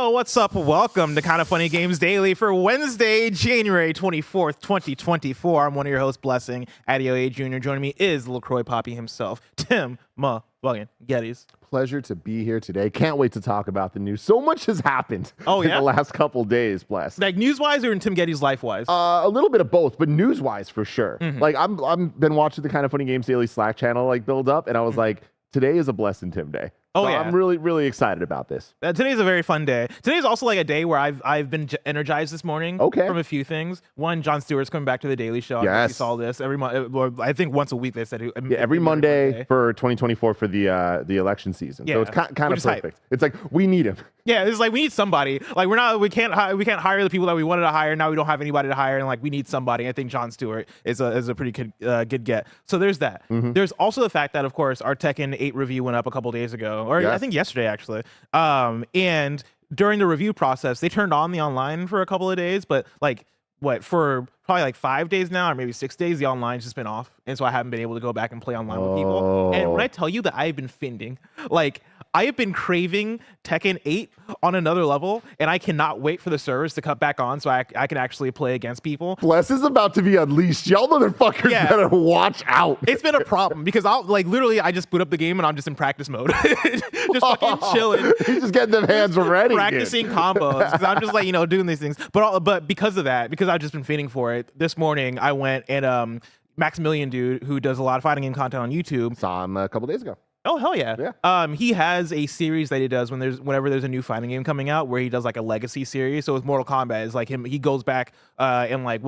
Yo, what's up? Welcome to Kinda Funny Games Daily for Wednesday, January 24th, 2024. I'm one of your hosts, Blessing, Adio Jr. Joining me is LaCroix Poppy himself, Tim fucking Geddes. Pleasure to be here today. Can't wait to talk about the news. So much has happened in the last couple days, Bless. Like news-wise or in Tim Geddes' life-wise? A little bit of both, but news-wise for sure. Like I'm been watching the Kinda Funny Games Daily Slack channel like build up, and I was like, today is a Bless and Tim day. Oh, so yeah. I'm really excited about this. Today's a very fun day. Today's also like a day where I've been energized this morning from a few things. One, Jon Stewart's coming back to the Daily Show. Yes. You saw this every month. I think once a week they said. Every Monday for 2024 for the election season. Yeah. So it's kind of perfect. It's like we need him. Yeah, it's like we need somebody. Like we can't hire the people that we wanted to hire. Now we don't have anybody to hire, and like we need somebody. I think Jon Stewart is a pretty good get. So there's that. There's also the fact that of course our Tekken 8 review went up a couple days ago, or I think yesterday actually. And during the review process, they turned on the online for a couple of days, but like for probably like 5 days now, or maybe 6 days, the online's just been off, and so I haven't been able to go back and play online with people. And when I tell you that I've been finding, like I have been craving Tekken 8 on another level, and I cannot wait for the servers to cut back on so I can actually play against people. Bless is about to be unleashed. Y'all motherfuckers better watch out. It's been a problem because I just boot up the game and I'm just in practice mode. Just fucking chilling. He's just getting them hands ready. Practicing combos. Because I'm just like, doing these things. But because of that, because I've just been feeding for it, this morning I went and Maximilian dude, who does a lot of fighting game content on YouTube. Saw him a couple days ago. Oh hell yeah! He has a series that he does whenever there's a new fighting game coming out, where he does like a legacy series. So with Mortal Kombat, it's like he goes back and like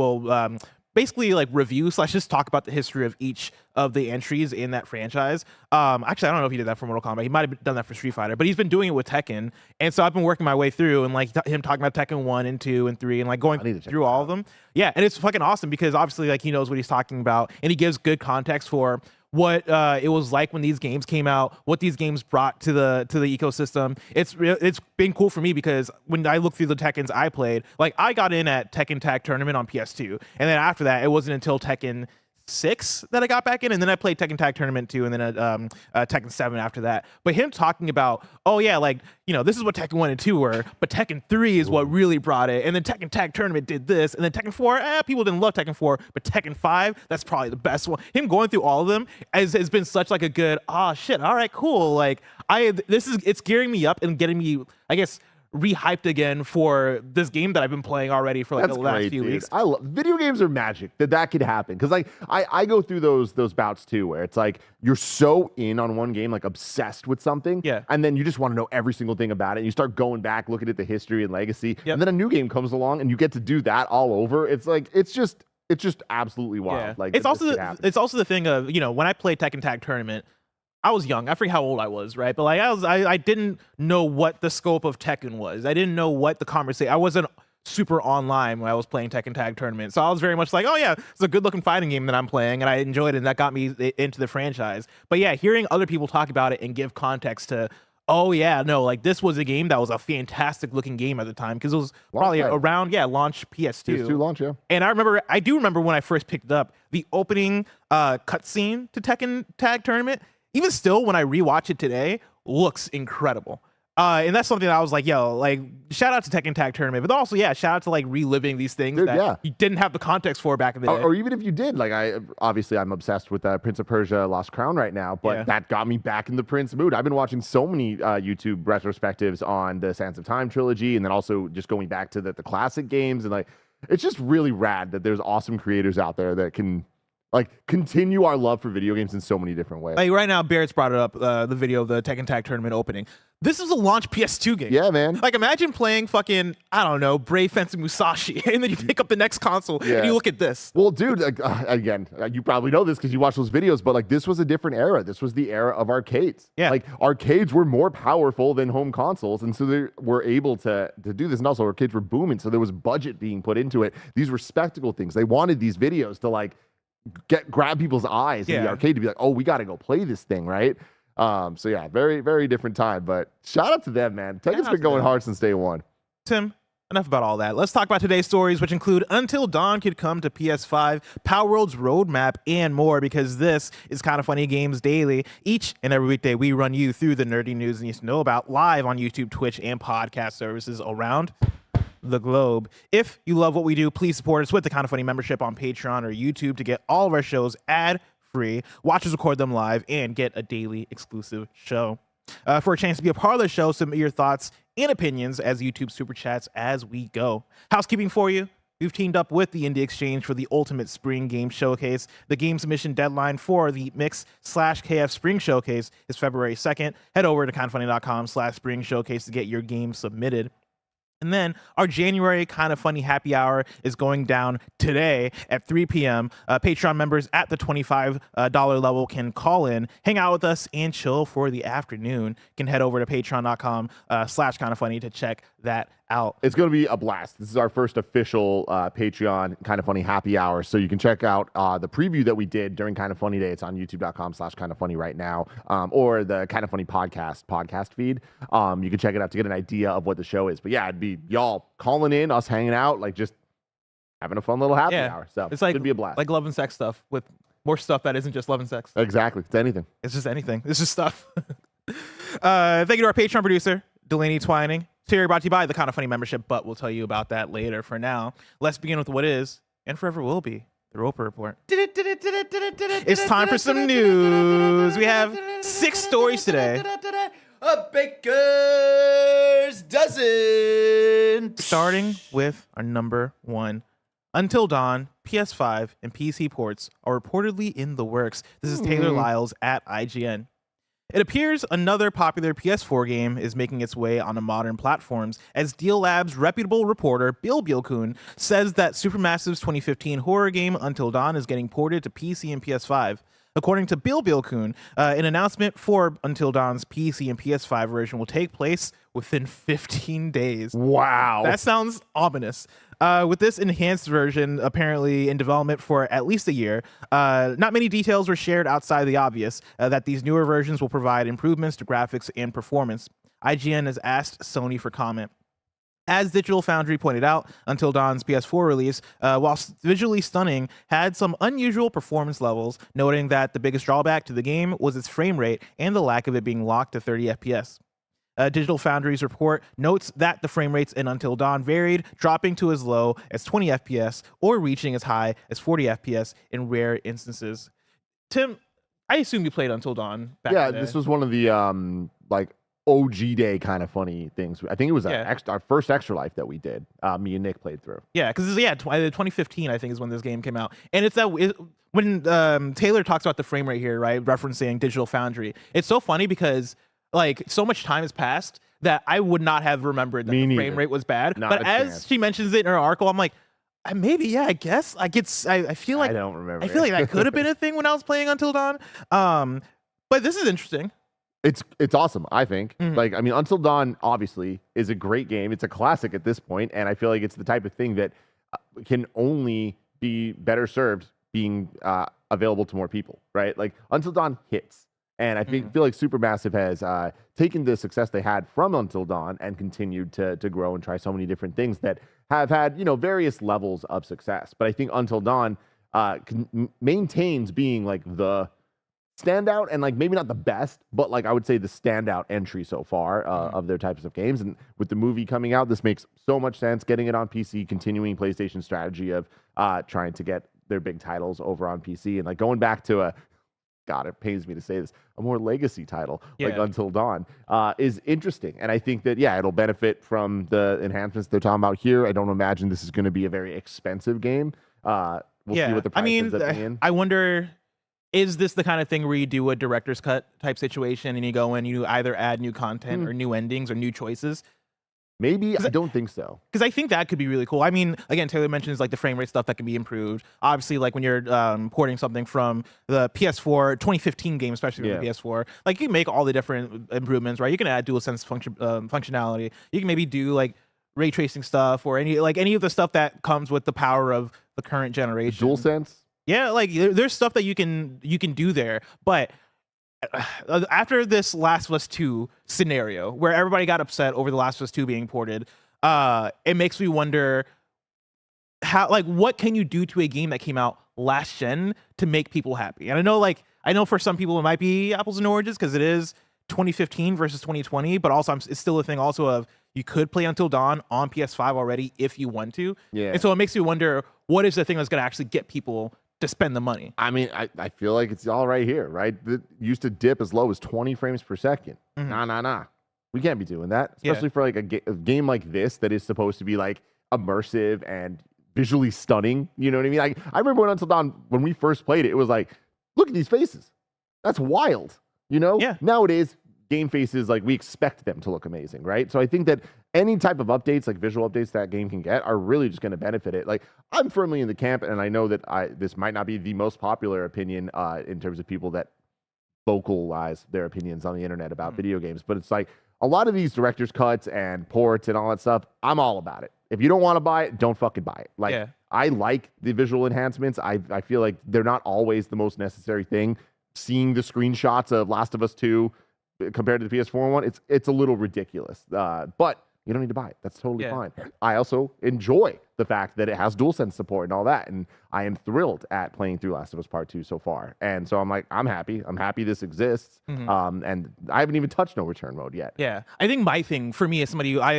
basically like review / just talk about the history of each of the entries in that franchise. Actually, I don't know if he did that for Mortal Kombat. He might have done that for Street Fighter, but he's been doing it with Tekken. And so I've been working my way through and like him talking about Tekken 1 and 2 and 3 and like going through all of them. Yeah, and it's fucking awesome because obviously like he knows what he's talking about and he gives good context for what it was like when these games came out, what these games brought to the ecosystem. It's been cool for me because when I look through the Tekkens I played, like I got in at Tekken Tag Tournament on PS2, and then after that, it wasn't until Tekken 6 that I got back in, and then I played Tekken Tag Tournament 2 and then Tekken 7 after that. But him talking about, this is what Tekken 1 and 2 were, but Tekken 3 is what really brought it, and then Tekken Tag Tournament did this, and then Tekken 4, people didn't love Tekken 4, but Tekken 5, that's probably the best one. Him going through all of them has been such like a good, all right, cool. Like it's gearing me up and getting me, I guess, rehyped again for this game that I've been playing already for like the last few weeks. I love video games are magic that could happen because like I go through those bouts too where it's like you're so in on one game, like obsessed with something, and then you just want to know every single thing about it. And you start going back, looking at the history and legacy, and then a new game comes along and you get to do that all over. It's like it's just absolutely wild. Like it's also the thing of when I played Tekken Tag Tournament, I was young. I forget how old I was, right? But like I didn't know what the scope of Tekken was. I didn't know what the conversation. I wasn't super online when I was playing Tekken Tag Tournament, so I was very much like, oh yeah, it's a good looking fighting game that I'm playing, and I enjoyed it, and that got me into the franchise. But yeah, hearing other people talk about it and give context to, oh yeah, no, like this was a game that was a fantastic looking game at the time because it was probably around launch PS2. PS2 launch, yeah. And I do remember when I first picked it up, the opening cutscene to Tekken Tag Tournament. Even still, when I rewatch it today, looks incredible. And that's something that I was like, shout out to Tekken Tag Tournament, but also, shout out to like reliving these things that you didn't have the context for back in the day. Or even if you did, like I'm obsessed with Prince of Persia Lost Crown right now, but that got me back in the Prince mood. I've been watching so many YouTube retrospectives on the Sands of Time trilogy, and then also just going back to the classic games, and like it's just really rad that there's awesome creators out there that can like continue our love for video games in so many different ways. Like right now, Barrett's brought it up, the video of the Tekken Tag Tournament opening. This is a launch PS2 game. Yeah, man. Like imagine playing fucking, I don't know, Brave Fencer Musashi, and then you pick up the next console and you look at this. Well, dude, again, you probably know this because you watch those videos, but like this was a different era. This was the era of arcades. Yeah. Like arcades were more powerful than home consoles, and so they were able to do this. And also arcades were booming, so there was budget being put into it. These were spectacle things. They wanted these videos to like grab people's eyes in the arcade to be like, oh, we got to go play this thing, right? So yeah, very, very different time. But shout out to them, man. Tekken's been going hard since day one. Tim, Enough about all that. Let's talk about today's stories, which include Until Dawn could come to PS5, Palworld's roadmap, and more, because this is Kinda Funny Games Daily. Each and every weekday, we run you through the nerdy news you need to know about live on YouTube, Twitch, and podcast services around the globe. If you love what we do, please support us with the Kinda Funny membership on Patreon or YouTube to get all of our shows ad-free, watch us record them live, and get a daily exclusive show. For a chance to be a part of the show, submit your thoughts and opinions as YouTube Super Chats as we go. Housekeeping for you. We've teamed up with the Indie Exchange for the Ultimate Spring Game Showcase. The game submission deadline for the Mix/KF Spring Showcase is February 2nd. Head over to kindoffunny.com/spring showcase to get your game submitted. And then our January Kinda Funny happy hour is going down today at 3 p.m. Patreon members at the $25 level can call in, hang out with us, and chill for the afternoon. You can head over to patreon.com/kindafunny to check that out. It's going to be a blast. This is our first official Patreon Kinda Funny happy hour. So you can check out the preview that we did during Kinda Funny Day. It's on youtube.com/kindafunny right now, or the Kinda Funny podcast feed. You can check it out to get an idea of what the show is. But yeah, it'd be y'all calling in, us hanging out, like just having a fun little happy hour. So it's like, it'd be a blast. Like love and sex stuff with more stuff that isn't just love and sex. Exactly. It's anything. It's just anything. It's just stuff. Thank you to our Patreon producer, Delaney Twining. Terry brought to you by the Kinda Funny membership, but we'll tell you about that later. For now, let's begin with what is, and forever will be, the Roper Report. It's time for some news. We have 6 stories today. A baker's dozen. Starting with our number 1. Until Dawn, PS5, and PC ports are reportedly in the works. This is Taylor Lyles at IGN. It appears another popular PS4 game is making its way onto modern platforms, as Deal Lab's reputable reporter Bill Bielkun says that Supermassive's 2015 horror game Until Dawn is getting ported to PC and PS5. According to Bill Bielkun, an announcement for Until Dawn's PC and PS5 version will take place within 15 days. Wow. That sounds ominous. With this enhanced version apparently in development for at least a year, not many details were shared outside the obvious, that these newer versions will provide improvements to graphics and performance. IGN has asked Sony for comment. As Digital Foundry pointed out, Until Dawn's PS4 release, while visually stunning, had some unusual performance levels, noting that the biggest drawback to the game was its frame rate and the lack of it being locked to 30 FPS. Digital Foundry's report notes that the frame rates in Until Dawn varied, dropping to as low as 20 FPS or reaching as high as 40 FPS in rare instances. Tim, I assume you played Until Dawn back in the day. This was one of the like OG day Kinda Funny things. I think it was our first Extra Life that we did. Me and Nick played through. Yeah, because 2015 I think is when this game came out, and it's that when Taylor talks about the frame rate here, right, referencing Digital Foundry. It's so funny because like so much time has passed that I would not have remembered that the frame rate was bad. But as she mentions it in her article, I'm like, maybe I guess I feel like I don't remember. I feel like that could have been a thing when I was playing Until Dawn. But this is interesting. It's awesome, I think. Like, I mean, Until Dawn obviously is a great game. It's a classic at this point, and I feel like it's the type of thing that can only be better served being available to more people, right? Like, Until Dawn hits. And I feel like Supermassive has taken the success they had from Until Dawn and continued to grow and try so many different things that have had, various levels of success. But I think Until Dawn maintains being like the standout, and like maybe not the best, but like I would say the standout entry so far of their types of games. And with the movie coming out, this makes so much sense. Getting it on PC, continuing PlayStation's strategy of trying to get their big titles over on PC, and like going back to God, it pains me to say this, a more legacy title like Until Dawn is interesting. And I think that, it'll benefit from the enhancements they're talking about here. I don't imagine this is going to be a very expensive game. We'll see what the price ends up being. I wonder, is this the kind of thing where you do a director's cut type situation and you go in, you either add new content or new endings or new choices? Maybe. I don't think so. Because I think that could be really cool. I mean, again, Taylor mentions like the frame rate stuff that can be improved. Obviously, like when you're porting something from the PS4 2015 game, especially from the PS4, like you can make all the different improvements, right? You can add DualSense functionality. You can maybe do like ray tracing stuff or any of the stuff that comes with the power of the current generation. DualSense? Yeah, like there's stuff that you can do there, but after this Last of Us 2 scenario where everybody got upset over the Last of Us 2 being ported, it makes me wonder how, like, what can you do to a game that came out last gen to make people happy? And I know for some people it might be apples and oranges because it is 2015 versus 2020, but also it's still a thing also of you could play Until Dawn on PS5 already if you want to. Yeah. And so it makes me wonder, what is the thing that's going to actually get people to spend the money? I mean, I feel like it's all right here, right? It used to dip as low as 20 frames per second. Nah. We can't be doing that, especially for like a game like this that is supposed to be like immersive and visually stunning. You know what I mean? I remember when Until Dawn, when we first played it, it was like, look at these faces. That's wild. You know? Yeah. Nowadays, game faces, like, we expect them to look amazing, right? So I think that any type of updates, like visual updates that game can get, are really just going to benefit it. Like, I'm firmly in the camp, and I know that this might not be the most popular opinion in terms of people that vocalize their opinions on the internet about video games, but it's like a lot of these director's cuts and ports and all that stuff, I'm all about it. If you don't want to buy it, don't fucking buy it. Like, I like the visual enhancements. I feel like they're not always the most necessary thing. Seeing the screenshots of Last of Us 2 compared to the PS4 one, it's a little ridiculous. But you don't need to buy it. That's totally fine. I also enjoy the fact that it has DualSense support and all that, and I am thrilled at playing through Last of Us Part 2 so far. And so I'm like, I'm happy. I'm happy this exists. And I haven't even touched no return mode yet. Yeah, I think my thing for me as somebody who I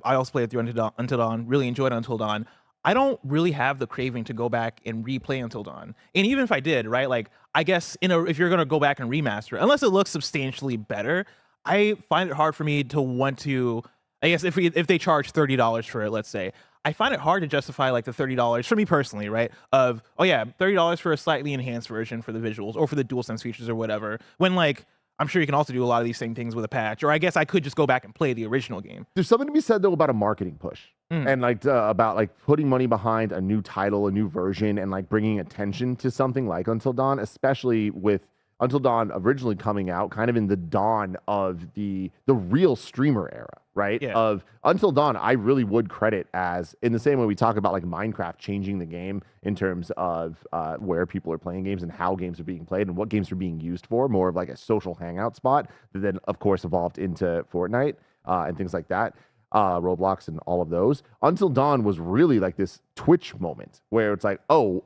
also played through Until Dawn, really enjoyed Until Dawn. I don't really have the craving to go back and replay Until Dawn. And even if I did, right, like, I guess if you're going to go back and remaster it, unless it looks substantially better, I find it hard for me to want to, I guess if they charge $30 for it, let's say, I find it hard to justify like the $30 for me personally, right? Of, oh yeah, $30 for a slightly enhanced version for the visuals or for the DualSense features or whatever. When, like, I'm sure you can also do a lot of these same things with a patch, or I guess I could just go back and play the original game. There's something to be said though about a marketing push and like about like putting money behind a new title, a new version, and like bringing attention to something like Until Dawn, especially with Until Dawn originally coming out kind of in the dawn of the real streamer era, right? Yeah. Of Until Dawn, I really would credit as, in the same way we talk about like Minecraft changing the game in terms of where people are playing games and how games are being played and what games are being used for, more of like a social hangout spot that then of course evolved into Fortnite and things like that. Roblox and all of those. Until Dawn was really like this Twitch moment where it's like, oh,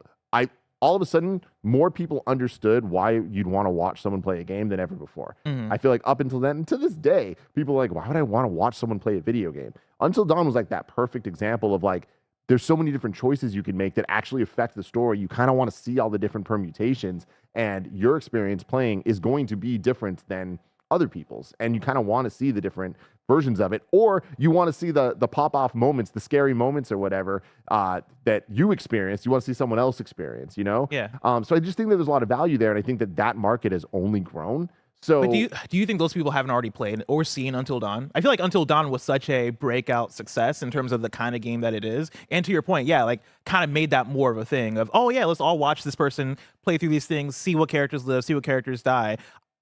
all of a sudden, more people understood why you'd want to watch someone play a game than ever before. I feel like up until then, and to this day, people are like, why would I want to watch someone play a video game? Until Dawn was like that perfect example of like, there's so many different choices you can make that actually affect the story. You kind of want to see all the different permutations, and your experience playing is going to be different than other people's, and you kind of want to see the different versions of it, or you want to see the pop-off moments, the scary moments or whatever that you experienced. You want to see someone else experience, you know? Yeah. So I just think that there's a lot of value there, and I think that market has only grown. So, but do you think those people haven't already played or seen Until Dawn? I feel like Until Dawn was such a breakout success in terms of the kind of game that it is. And to your point, yeah, like kind of made that more of a thing of, oh yeah, let's all watch this person play through these things, see what characters live, see what characters die.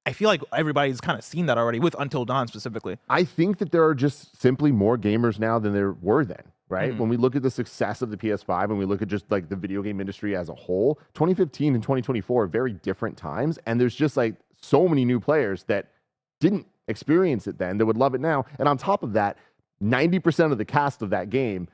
I feel like everybody's kind of seen that already with Until Dawn specifically. I think that there are just simply more gamers now than there were then, right? When we look at the success of the PS5 and we look at just like the video game industry as a whole, 2015 and 2024 are very different times. And there's just like so many new players that didn't experience it then that would love it now. And on top of that, 90% of the cast of that game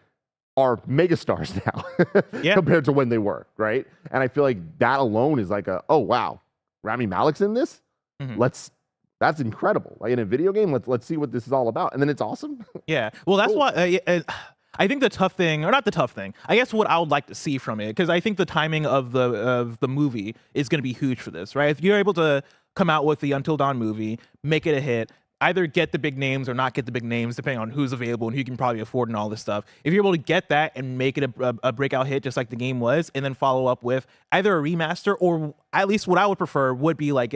are megastars now compared to when they were, right? And I feel like that alone is like oh wow, Rami Malek's in this? That's incredible. Like in a video game, let's see what this is all about. And then it's awesome. Yeah. Well, that's why I think the tough thing, or not the tough thing, I guess what I would like to see from it, because I think the timing of the movie is going to be huge for this, right? If you're able to come out with the Until Dawn movie, make it a hit, either get the big names or not get the big names, depending on who's available and who you can probably afford and all this stuff. If you're able to get that and make it a breakout hit, just like the game was, and then follow up with either a remaster or at least what I would prefer would be like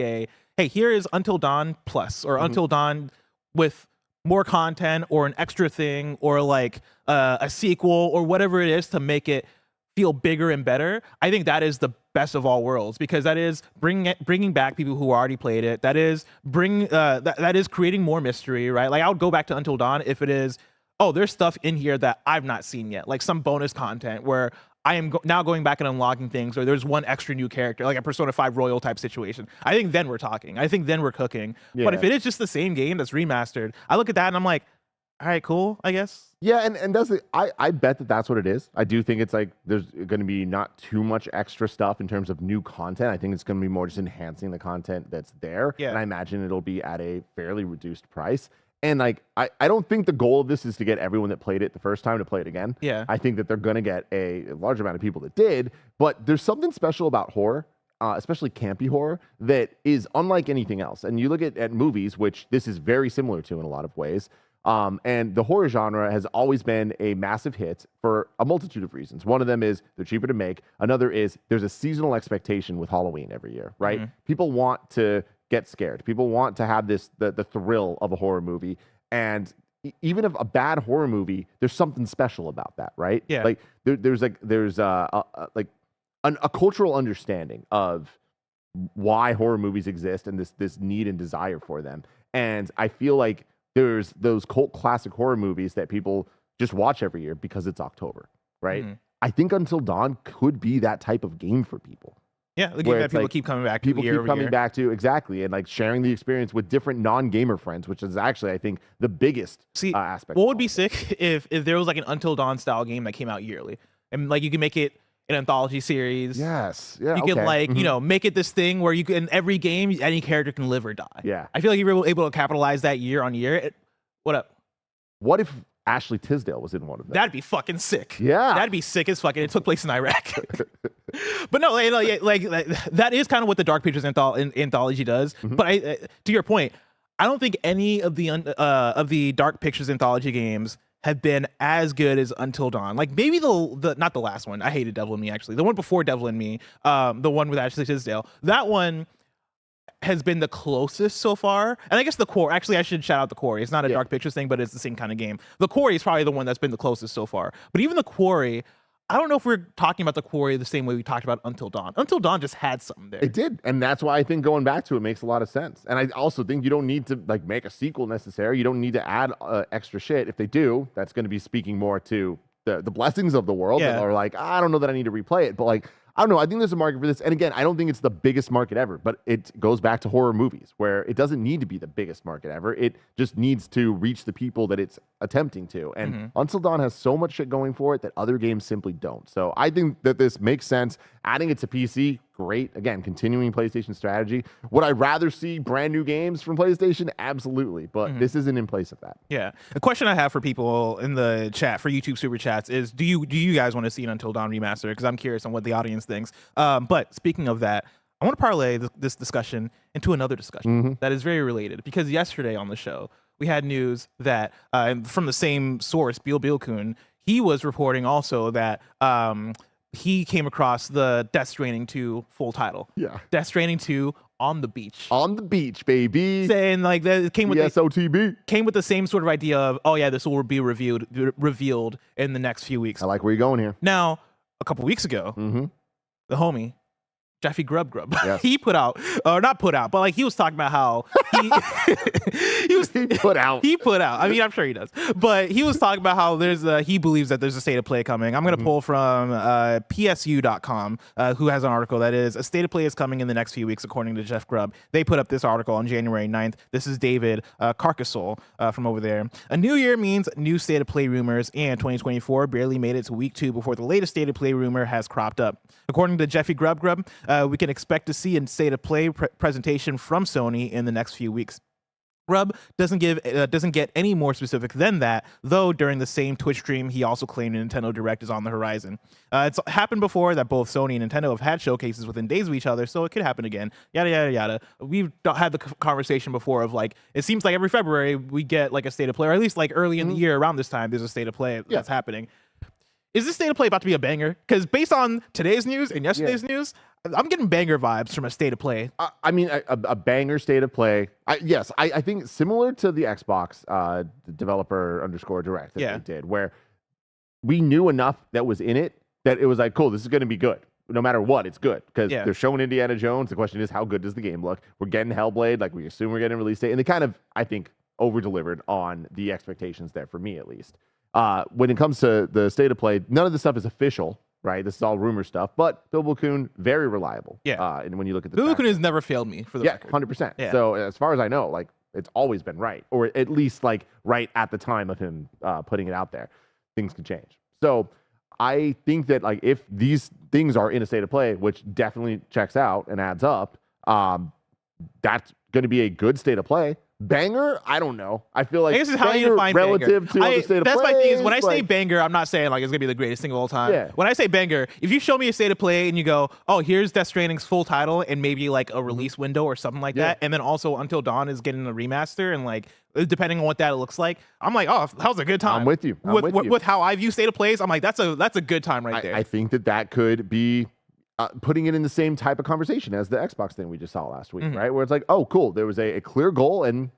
hey, here is Until Dawn Plus or Until Dawn with more content or an extra thing or like a sequel or whatever it is to make it feel bigger and better. I think that is the best of all worlds, because that is bringing back people who already played it. That is that is creating more mystery, right? Like I would go back to Until Dawn if it is, oh, there's stuff in here that I've not seen yet, like some bonus content where I am now going back and unlocking things, or there's one extra new character, like a Persona 5 Royal type situation. I think then we're talking. I think then we're cooking. Yeah. But if it is just the same game that's remastered, I look at that and I'm like, all right, cool, I guess. Yeah, and I bet that's what it is. I do think it's like there's going to be not too much extra stuff in terms of new content. I think it's going to be more just enhancing the content that's there. Yeah. And I imagine it'll be at a fairly reduced price. And like I don't think the goal of this is to get everyone that played it the first time to play it again. Yeah. I think that they're going to get a large amount of people that did, but there's something special about horror. Especially campy horror, that is unlike anything else. And you look at movies, which this is very similar to in a lot of ways. And the horror genre has always been a massive hit for a multitude of reasons. One of them is they're cheaper to make. Another is there's a seasonal expectation with Halloween every year, right? Mm-hmm. People want to get scared. People want to have the thrill of a horror movie. And even if a bad horror movie, there's something special about that, right? Yeah. Like there's a cultural understanding of why horror movies exist and this need and desire for them. And I feel like there's those cult classic horror movies that people just watch every year because it's October, right? Mm-hmm. I think Until Dawn could be that type of game for people. Yeah, the game that people keep coming back to. People keep coming back to, exactly, and like sharing the experience with different non-gamer friends, which is actually, I think, the biggest aspect. What would be sick if there was like an Until Dawn style game that came out yearly, and like you can make it an anthology series. Yes. Yeah. You can like, make it this thing where you can, in every game, any character can live or die. Yeah. I feel like you're able to capitalize that year on year. What up? What if Ashley Tisdale was in one of them? That'd be fucking sick. Yeah. That'd be sick as fucking. It took place in Iraq. But no, like that is kind of what the Dark Pictures anthology does. Mm-hmm. But to your point, I don't think any of the Dark Pictures anthology games have been as good as Until Dawn. Like maybe the not the last one. I hated Devil in Me, actually. The one before Devil in Me, the one with Ashley Tisdale. That one has been the closest so far. And I guess the Quarry, actually I should shout out the Quarry. It's not a Dark Pictures thing, but it's the same kind of game. The Quarry is probably the one that's been the closest so far. But even the Quarry, I don't know if we're talking about the Quarry the same way we talked about Until Dawn. Until Dawn just had something there. It did. And that's why I think going back to it makes a lot of sense. And I also think you don't need to like make a sequel necessary. You don't need to add extra shit. If they do, that's going to be speaking more to the blessings of the world. Yeah. Or like, I don't know that I need to replay it. But like, I don't know. I think there's a market for this. And again, I don't think it's the biggest market ever, but it goes back to horror movies where it doesn't need to be the biggest market ever. It just needs to reach the people that it's attempting to. And Until Dawn has so much shit going for it that other games simply don't. So I think that this makes sense. Adding it to PC, great. Again, continuing PlayStation strategy. Would I rather see brand new games from PlayStation? Absolutely. But this isn't in place of that. Yeah. A question I have for people in the chat, for YouTube Super Chats, is do you guys want to see an Until Dawn remaster? Because I'm curious on what the audience thinks. But speaking of that, I want to parlay this discussion into another discussion that is very related. Because yesterday on the show, we had news that from the same source, Bill-Kun, he was reporting also that he came across the Death Stranding 2 full title. Yeah. Death Stranding 2 on the beach. On the beach, baby. Saying like that it came with came with the same sort of idea of, oh yeah, this will be revealed in the next few weeks. I like where you're going here. Now, a couple weeks ago, the homie Jeffy Grubb, yes. he put out, or not put out, but like he was talking about how he put out. He put out. I mean, I'm sure he does, but he was talking about how he believes that there's a state of play coming. I'm going to pull from PSU.com, who has an article that is a state of play is coming in the next few weeks, according to Jeff Grubb. They put up this article on January 9th. This is David Carcassol from over there. A new year means new state of play rumors, and 2024 barely made it to week 2 before the latest state of play rumor has cropped up. According to Jeffy Grubb, we can expect to see a state of play presentation from Sony in the next few weeks. Grubb doesn't get any more specific than that, though during the same Twitch stream, he also claimed a Nintendo Direct is on the horizon. It's happened before that both Sony and Nintendo have had showcases within days of each other, so it could happen again. Yada, yada, yada. We've had the conversation before of like, it seems like every February we get like a state of play, or at least like early in the year around this time, there's a state of play that's happening. Is this state of play about to be a banger? Because based on today's news and yesterday's news, I'm getting banger vibes from a state of play. I mean, a banger state of play. Yes, I think similar to the Xbox developer _direct that they did, where we knew enough that was in it that it was like, cool, this is going to be good. No matter what, it's good. Because they're showing Indiana Jones. The question is, how good does the game look? We're getting Hellblade, like we assume we're getting a release date. And they kind of, I think, over-delivered on the expectations there, for me at least. When it comes to the state of play, none of this stuff is official, right? This is all rumor stuff, but Bill-Kun, very reliable. Yeah. And when you look at the Bill-Kun has never failed me for the record. 100%. Yeah. So as far as I know, like It's always been right, or at least like right at the time of him putting it out there. Things can change. So I think that like if these things are in a state of play, which definitely checks out and adds up, that's going to be a good state of play. Banger? I don't know. I feel like I guess it's how you define relative banger. to the state of play. That's my thing is when I say banger, I'm not saying like it's gonna be the greatest thing of all time. Yeah. When I say banger, if you show me a state of play and you go, oh, here's Death Stranding's full title and maybe like a release window or something like that, and then also Until Dawn is getting a remaster and like depending on what that looks like, I'm like, oh, that was a good time. I'm with you. With how I view state of plays, I'm like, that's a good time right there. I think that could be putting it in the same type of conversation as the Xbox thing we just saw last week, right? Where it's like, oh, cool, there was a clear goal and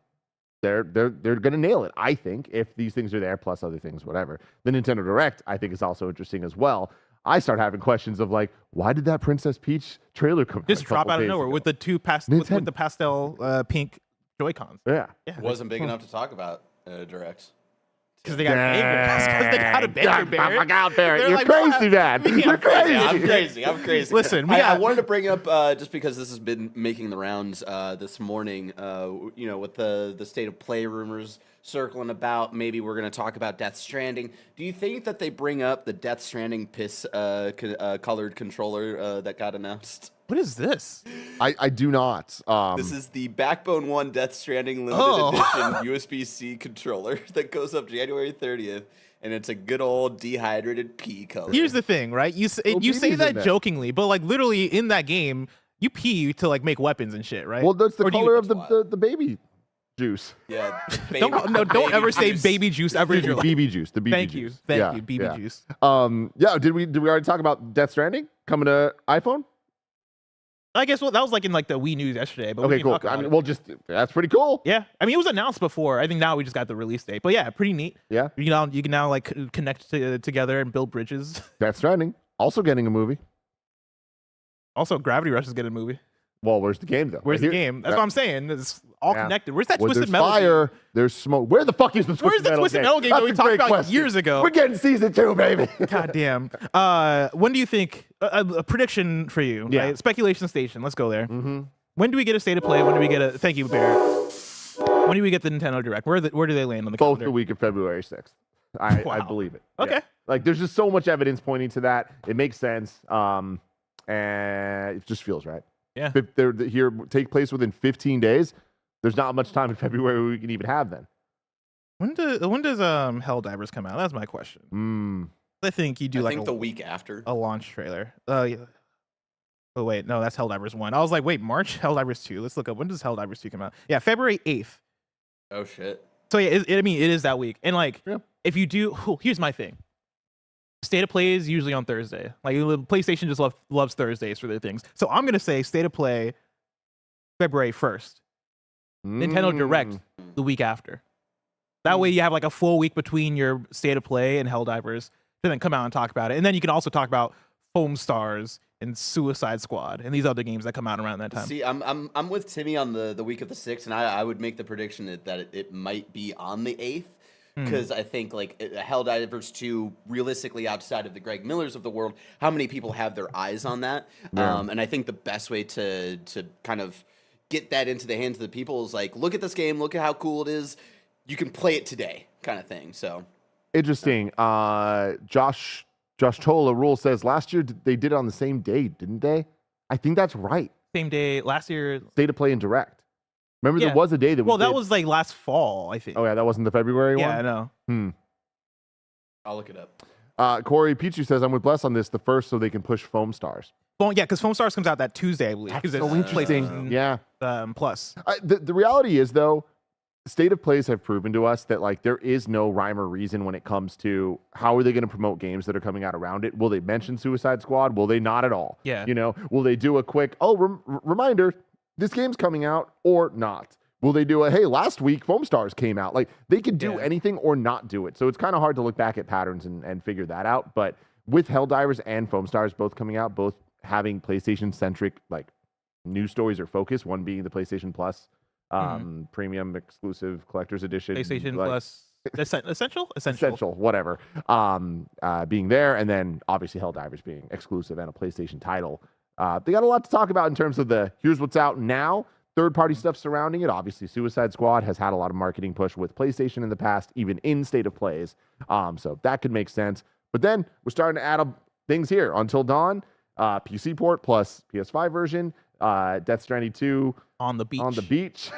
they're gonna nail it. I think if these things are there, plus other things, whatever. The Nintendo Direct, I think, is also interesting as well. I start having questions of like, why did that Princess Peach trailer come? Just drop out of nowhere with the two with the pastel pink Joy-Cons. Yeah, Wasn't big enough to talk about Directs. Because they got a banger, Barrett. Fuck out there. They're You're like, crazy, man. You're crazy. I'm crazy. Listen, I wanted to bring up just because this has been making the rounds this morning. With the state of play rumors circling about, maybe we're going to talk about Death Stranding. Do you think that they bring up the Death Stranding piss colored controller that got announced? What is this? I do not. This is the Backbone 1 Death Stranding limited edition USB-C controller that goes up January 30th, and it's a good old dehydrated pea color. Here's the thing, right? You say that jokingly, but like literally in that game, you pee to like make weapons and shit, right? Well, that's the color of the baby juice. Yeah. Don't ever say baby juice ever in your life. BB juice. The BB juice. Thank you, BB juice. Did we already talk about Death Stranding coming to iPhone? I guess that was like in like the Wii News yesterday. But okay, cool. I mean, that's pretty cool. Yeah, I mean, it was announced before. I think now we just got the release date. But yeah, pretty neat. Yeah, you can now like connect together and build bridges. Death Stranding also getting a movie. Also, Gravity Rush is getting a movie. Well, where's the game though? Where's the game? That's what I'm saying. It's all connected. Where's that Twisted Metal? There's fire. There's smoke. Where the fuck is the Twisted Metal? Where's the Twisted Metal game that we talked about years ago? We're getting season 2, baby. God damn. When do you think a prediction for you? Yeah. Right? Speculation station. Let's go there. When do we get a state of play? When do we get a? Thank you, Barrett. When do we get the Nintendo Direct? Where do they land on the Both calendar? the week of February 6th. I believe it. Okay. Yeah. Like there's just so much evidence pointing to that. It makes sense. And it just feels right. Yeah. If they're here take place within 15 days, there's not much time in February we can even have then. When does Helldivers come out? That's my question. I think you do the week after a launch trailer. Yeah. Oh wait, no, that's Helldivers 1. I was like, wait, March? Helldivers 2. Let's look up. When does Helldivers 2 come out? Yeah, February 8th. Oh shit. So yeah, it is that week. And like, if you do, here's my thing. State of play is usually on Thursday. Like PlayStation just loves Thursdays for their things. So I'm gonna say state of play February 1st. Nintendo Direct the week after. That way you have like a full week between your state of play and Helldivers to then come out and talk about it. And then you can also talk about Foam Stars and Suicide Squad and these other games that come out around that time. See, I'm with Timmy on the week of the 6th, and I would make the prediction that it might be on the 8th. Because I think like Helldivers 2, realistically, outside of the Greg Millers of the world, how many people have their eyes on that? Yeah. And I think the best way to kind of get that into the hands of the people is like, look at this game, look at how cool it is. You can play it today, kind of thing. So interesting. Josh Tola Rule says last year they did it on the same day, didn't they? I think that's right. Same day last year. State of play and direct. Remember, there was a day that that was like last fall, I think. Oh, yeah, that wasn't the February one? Yeah, I know. I'll look it up. Corey Pichu says, I'm with Bless on this, the first, so they can push Foam Stars. Well, yeah, because Foam Stars comes out that Tuesday, I believe. That's so interesting. Yeah. Plus. The reality is, though, state of plays have proven to us that like there is no rhyme or reason when it comes to how are they going to promote games that are coming out around it. Will they mention Suicide Squad? Will they not at all? Yeah. Will they do a quick, reminder, this game's coming out or not? Will they do hey, last week Foam Stars came out? Like they could do anything or not do it. So it's kind of hard to look back at patterns and figure that out. But with Helldivers and Foam Stars both coming out, both having PlayStation centric like news stories or focus, one being the PlayStation Plus premium exclusive collector's edition. PlayStation Plus essential, whatever. Being there, and then obviously Helldivers being exclusive and a PlayStation title. They got a lot to talk about in terms of here's what's out now. third-party stuff surrounding it. Obviously, Suicide Squad has had a lot of marketing push with PlayStation in the past, even in State of Plays. So that could make sense. But then we're starting to add up things here. Until Dawn, PC port plus PS5 version, Death Stranding 2 on the beach. On the beach.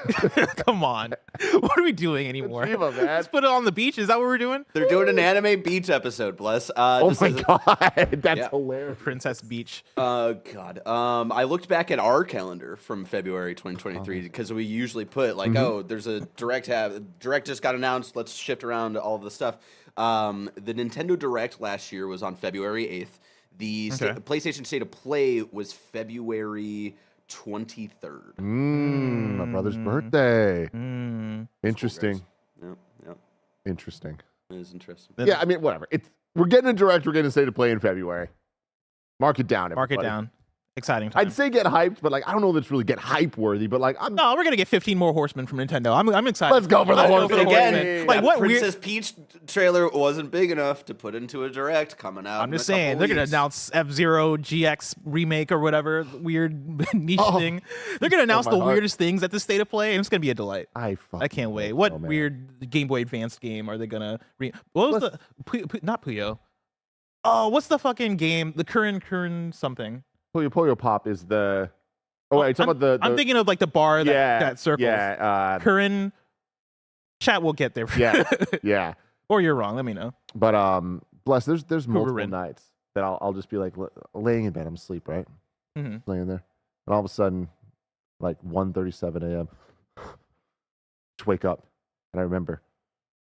Come on. What are we doing anymore? Kojima, man. Let's put it on the beach. Is that what we're doing? They're doing an anime beach episode, bless. Oh my God. That's hilarious. Princess Beach. God. I looked back at our calendar from February 2023 because we usually put like, oh, there's a direct just got announced. Let's shift around all of the stuff. The Nintendo Direct last year was on February 8th. The PlayStation State of Play was February 23rd. My brother's birthday. Interesting. Yep. Interesting. It is interesting. Yeah, I mean, whatever. We're getting a Direct. We're getting a State of Play in February. Mark it down, everybody. Mark it down. Exciting time. I'd say get hyped, but like I don't know if it's really get hype worthy. But like, no, we're gonna get 15 more Horsemen from Nintendo. I'm excited. Let's go for the Horsemen again. Like what? Princess Peach trailer wasn't big enough to put into a Direct coming out. I'm just saying they're gonna announce F-Zero GX remake or whatever weird niche thing. They're gonna announce the weirdest things at the State of Play, and it's gonna be a delight. I can't wait. What weird Game Boy Advance game are they gonna? What was not Puyo? Oh, what's the fucking game? The Current something. Puyo Pop is the. Oh, wait, talking about the. I'm thinking of like the bar that circles. Yeah. Current. Chat will get there. Yeah. Or you're wrong. Let me know. But bless. There's multiple nights that I'll just be like laying in bed. I'm asleep, right? Laying there, and all of a sudden, like 1:37 a.m. Just wake up, and I remember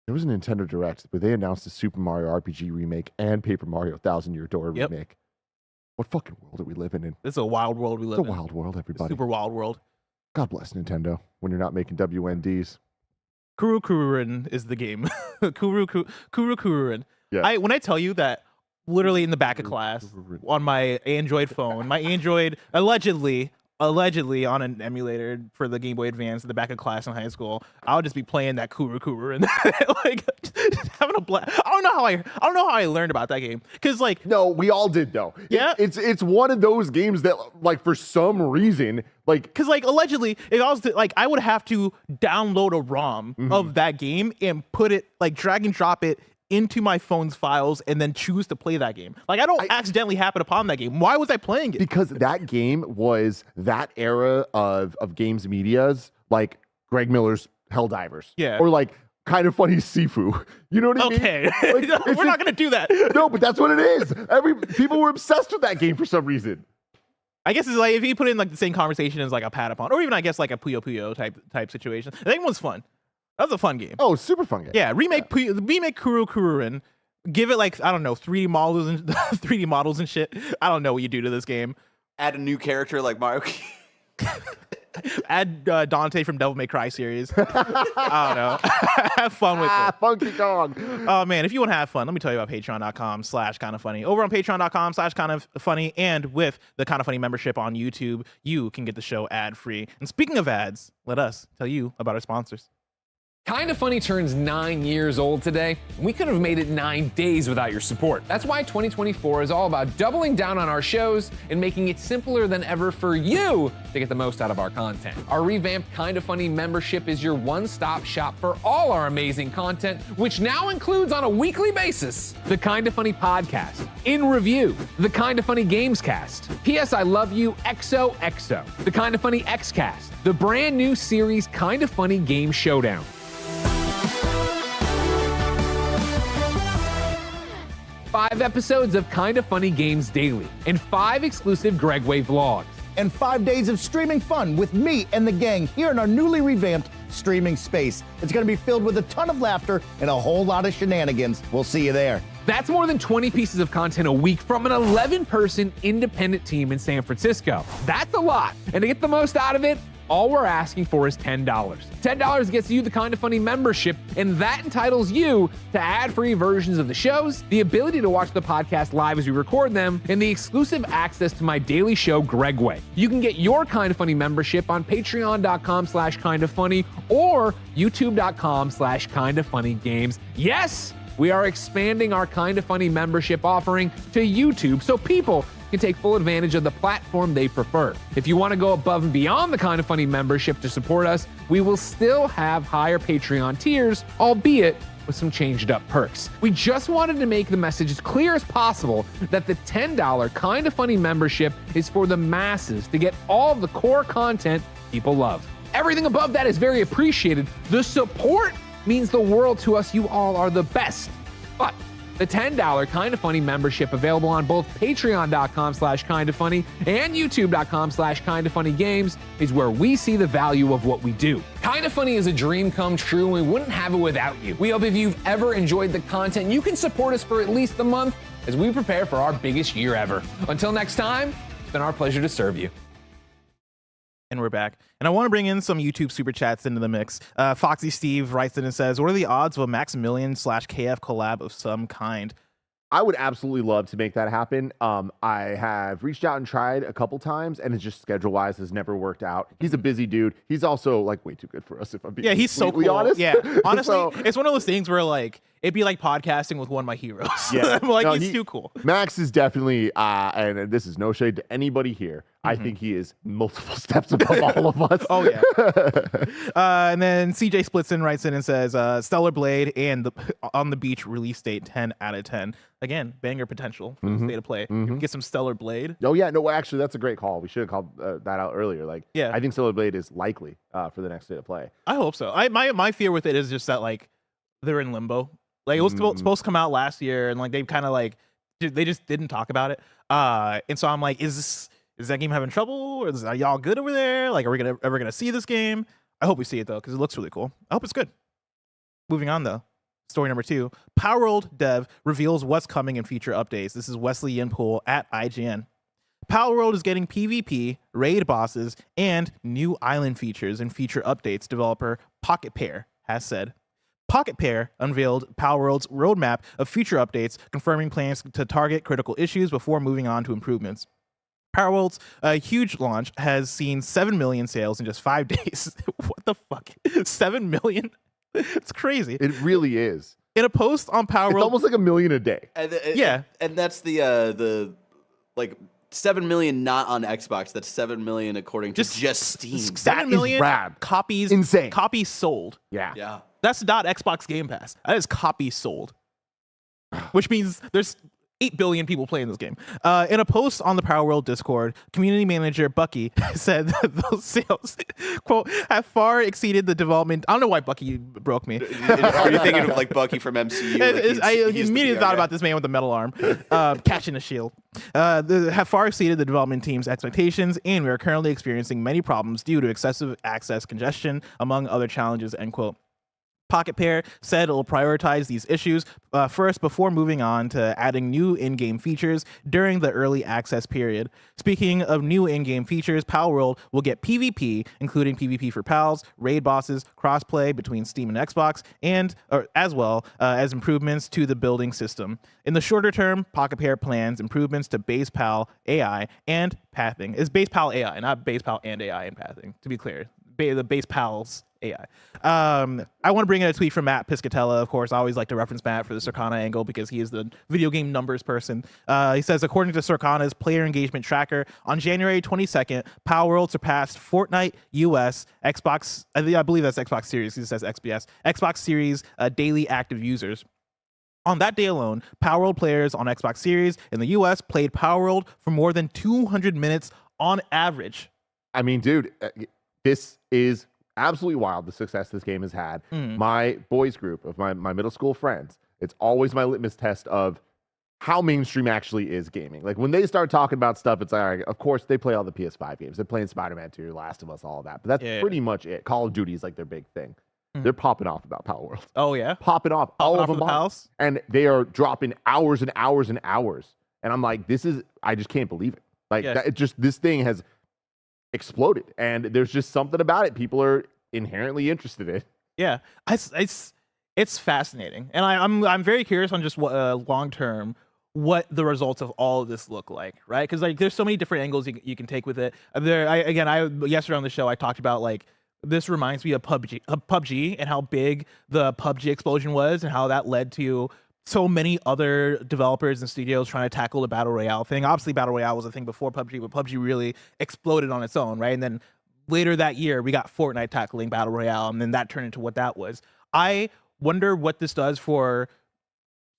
there was a Nintendo Direct, but they announced a Super Mario RPG remake and Paper Mario 1000-Year Door remake. What fucking world are we living in? It's a wild world we live in. It's a wild world, everybody. Super wild world. God bless Nintendo when you're not making WNDs. Kurukururin is the game. Kurukururin. Yeah. When I tell you that literally in the back of class on my Android phone, my Android allegedly on an emulator for the Game Boy Advance in the back of class in high school, I would just be playing that Kurukururin, like just having a blast. I don't know how I learned about that game because no, we all did though. Yeah, it's one of those games that like for some reason because allegedly if I was I would have to download a ROM of that game and put it drag and drop it into my phone's files and then choose to play that game. I don't accidentally happen upon that game. Why was I playing it? Because that game was that era of games medias, like Greg Miller's Helldivers. Yeah. Or KindaFunny Sifu. You know what I mean? Okay. We're not going to do that. No, but that's what it is. People were obsessed with that game for some reason. I guess it's if you put in the same conversation as a Patapon, or even I guess a Puyo Puyo type situation. I think it was fun. That was a fun game. Oh, super fun game. Yeah, remake Kurukururin. Give it 3D models and 3D models and shit. I don't know what you do to this game. Add a new character like Mario. Add Dante from Devil May Cry series. I don't know. Have fun with it. Funky Kong. Oh man, if you want to have fun, let me tell you about patreon.com/kindafunny. Over on patreon.com/kindafunny and with the KindaFunny membership on YouTube, you can get the show ad free. And speaking of ads, let us tell you about our sponsors. KindaFunny turns 9 years old today. We could have made it 9 days without your support. That's why 2024 is all about doubling down on our shows and making it simpler than ever for you to get the most out of our content. Our revamped KindaFunny membership is your one-stop shop for all our amazing content, which now includes on a weekly basis the KindaFunny podcast, In Review, the KindaFunny Gamescast, P.S. I Love You XOXO, the KindaFunny Xcast, the brand new series KindaFunny Game Showdown. 5 episodes of KindaFunny Games Daily, and 5 exclusive Gregway vlogs. And 5 days of streaming fun with me and the gang here in our newly revamped streaming space. It's going to be filled with a ton of laughter and a whole lot of shenanigans. We'll see you there. That's more than 20 pieces of content a week from an 11-person independent team in San Francisco. That's a lot. And to get the most out of it, all we're asking for is $10. $10 gets you the KindaFunny membership, and that entitles you to ad-free versions of the shows, the ability to watch the podcast live as we record them, and the exclusive access to my daily show, Gregway. You can get your KindaFunny membership on patreon.com/KindaFunny or youtube.com/KindaFunnyGames. Yes, we are expanding our KindaFunny membership offering to YouTube so people can take full advantage of the platform they prefer. If you want to go above and beyond the Kinda Funny membership to support us, we will still have higher Patreon tiers, albeit with some changed up perks. We just wanted to make the message as clear as possible that the $10 Kinda Funny membership is for the masses to get all of the core content people love. Everything above that is very appreciated. The support means the world to us. You all are the best. But the $10 Kinda Funny membership available on both patreon.com/kindafunny and youtube.com/kindafunnygames is where we see the value of what we do. Kinda Funny is a dream come true, and we wouldn't have it without you. We hope if you've ever enjoyed the content, you can support us for at least a month as we prepare for our biggest year ever. Until next time, it's been our pleasure to serve you. And we're back. And I want to bring in some YouTube super chats into the mix. Foxy Steve writes in and says, what are the odds of a Maximilian/KF collab of some kind? I would absolutely love to make that happen. I have reached out and tried a couple times, and it's just schedule-wise has never worked out. He's a busy dude. He's also like way too good for us, if I'm being he's so cool. honest. Yeah, honestly, it's one of those things where like it'd be like podcasting with one of my heroes. Yeah, I'm like, he's too cool. Max is definitely, and this is no shade to anybody here. I think he is multiple steps above all of us. Oh yeah. And then CJ Splitson writes in and says, Stellar Blade and On the Beach release date 10 out of 10. Again, banger potential for the state of play. Get some Stellar Blade. Oh yeah, no, actually that's a great call. We should have called that out earlier. Like, yeah, I think Stellar Blade is likely for the next state of play. I hope so. My fear with it is just that like they're in limbo. Like it was supposed to come out last year, and like they kind of like they just didn't talk about it. And so I'm like, is that game having trouble? Or are y'all good over there? Like, are we ever gonna see this game? I hope we see it though, because it looks really cool. I hope it's good. Moving on though. Story number 2. Palworld dev reveals what's coming in future updates. This is Wesley Yinpool at IGN. Palworld is getting PvP, raid bosses, and new island features in future updates, developer Pocket Pair has said. Pocket Pair unveiled Palworld's roadmap of future updates, confirming plans to target critical issues before moving on to improvements. Palworld's huge launch has seen 7 million sales in just 5 days. What the fuck? 7 million? It's crazy. It really is. In a post on Palworld, it's almost like 1 million a day. And that's the like 7 million not on Xbox. That's 7 million according to just Steam. 7 million rad. copies. Insane. Copies sold. Yeah. That's not Xbox Game Pass. That is copies sold. Which means there's 8 billion people playing this game. In a post on the Palworld Discord, community manager Bucky said that those sales, quote, have far exceeded the development. I don't know why Bucky broke me. Are you thinking of like Bucky from MCU? I immediately thought about this man with the metal arm, catching a shield. Have far exceeded the development team's expectations, and we are currently experiencing many problems due to excessive access congestion, among other challenges, end quote. Pocket Pair said it will prioritize these issues first before moving on to adding new in-game features during the early access period. Speaking of new in-game features, Palworld will get PvP, including PvP for pals, raid bosses, crossplay between Steam and Xbox, and as well as improvements to the building system. In the shorter term, Pocket Pair plans improvements to base pal AI and pathing. It's base pal AI, not base pal and AI and pathing, to be clear. The base pals AI. I want to bring in a tweet from Matt Piscatella. Of course, I always like to reference Matt for the Circana angle because he is the video game numbers person. He says, according to Circana's player engagement tracker, on January 22nd, Palworld surpassed Fortnite US, Xbox, I believe that's Xbox Series, it says XBS, Xbox Series daily active users. On that day alone, Palworld players on Xbox Series in the US played Palworld for more than 200 minutes on average. I mean, dude, this is absolutely wild, the success this game has had. My boys group of my middle school friends, it's always my litmus test of how mainstream actually is gaming. Like when they start talking about stuff, it's like, all right, of course they play all the PS5 games. They're playing Spider-Man 2, Last of Us, all of that. But that's pretty much it. Call of Duty is like their big thing. They're popping off about Palworld. Oh yeah? Popping off. All of them house. And they are dropping hours and hours and hours. And I'm like, I just can't believe it. Like this thing has exploded, and there's just something about it people are inherently interested in. Yeah, it's fascinating, and I'm very curious on just what long term what the results of all of this look like, right? Because like there's so many different angles you can take with it. Yesterday on the show I talked about like this reminds me of PUBG and how big the PUBG explosion was, and how that led to so many other developers and studios trying to tackle the battle royale thing. Obviously, battle royale was a thing before PUBG, but PUBG really exploded on its own, right? And then later that year, we got Fortnite tackling battle royale, and then that turned into what that was. I wonder what this does for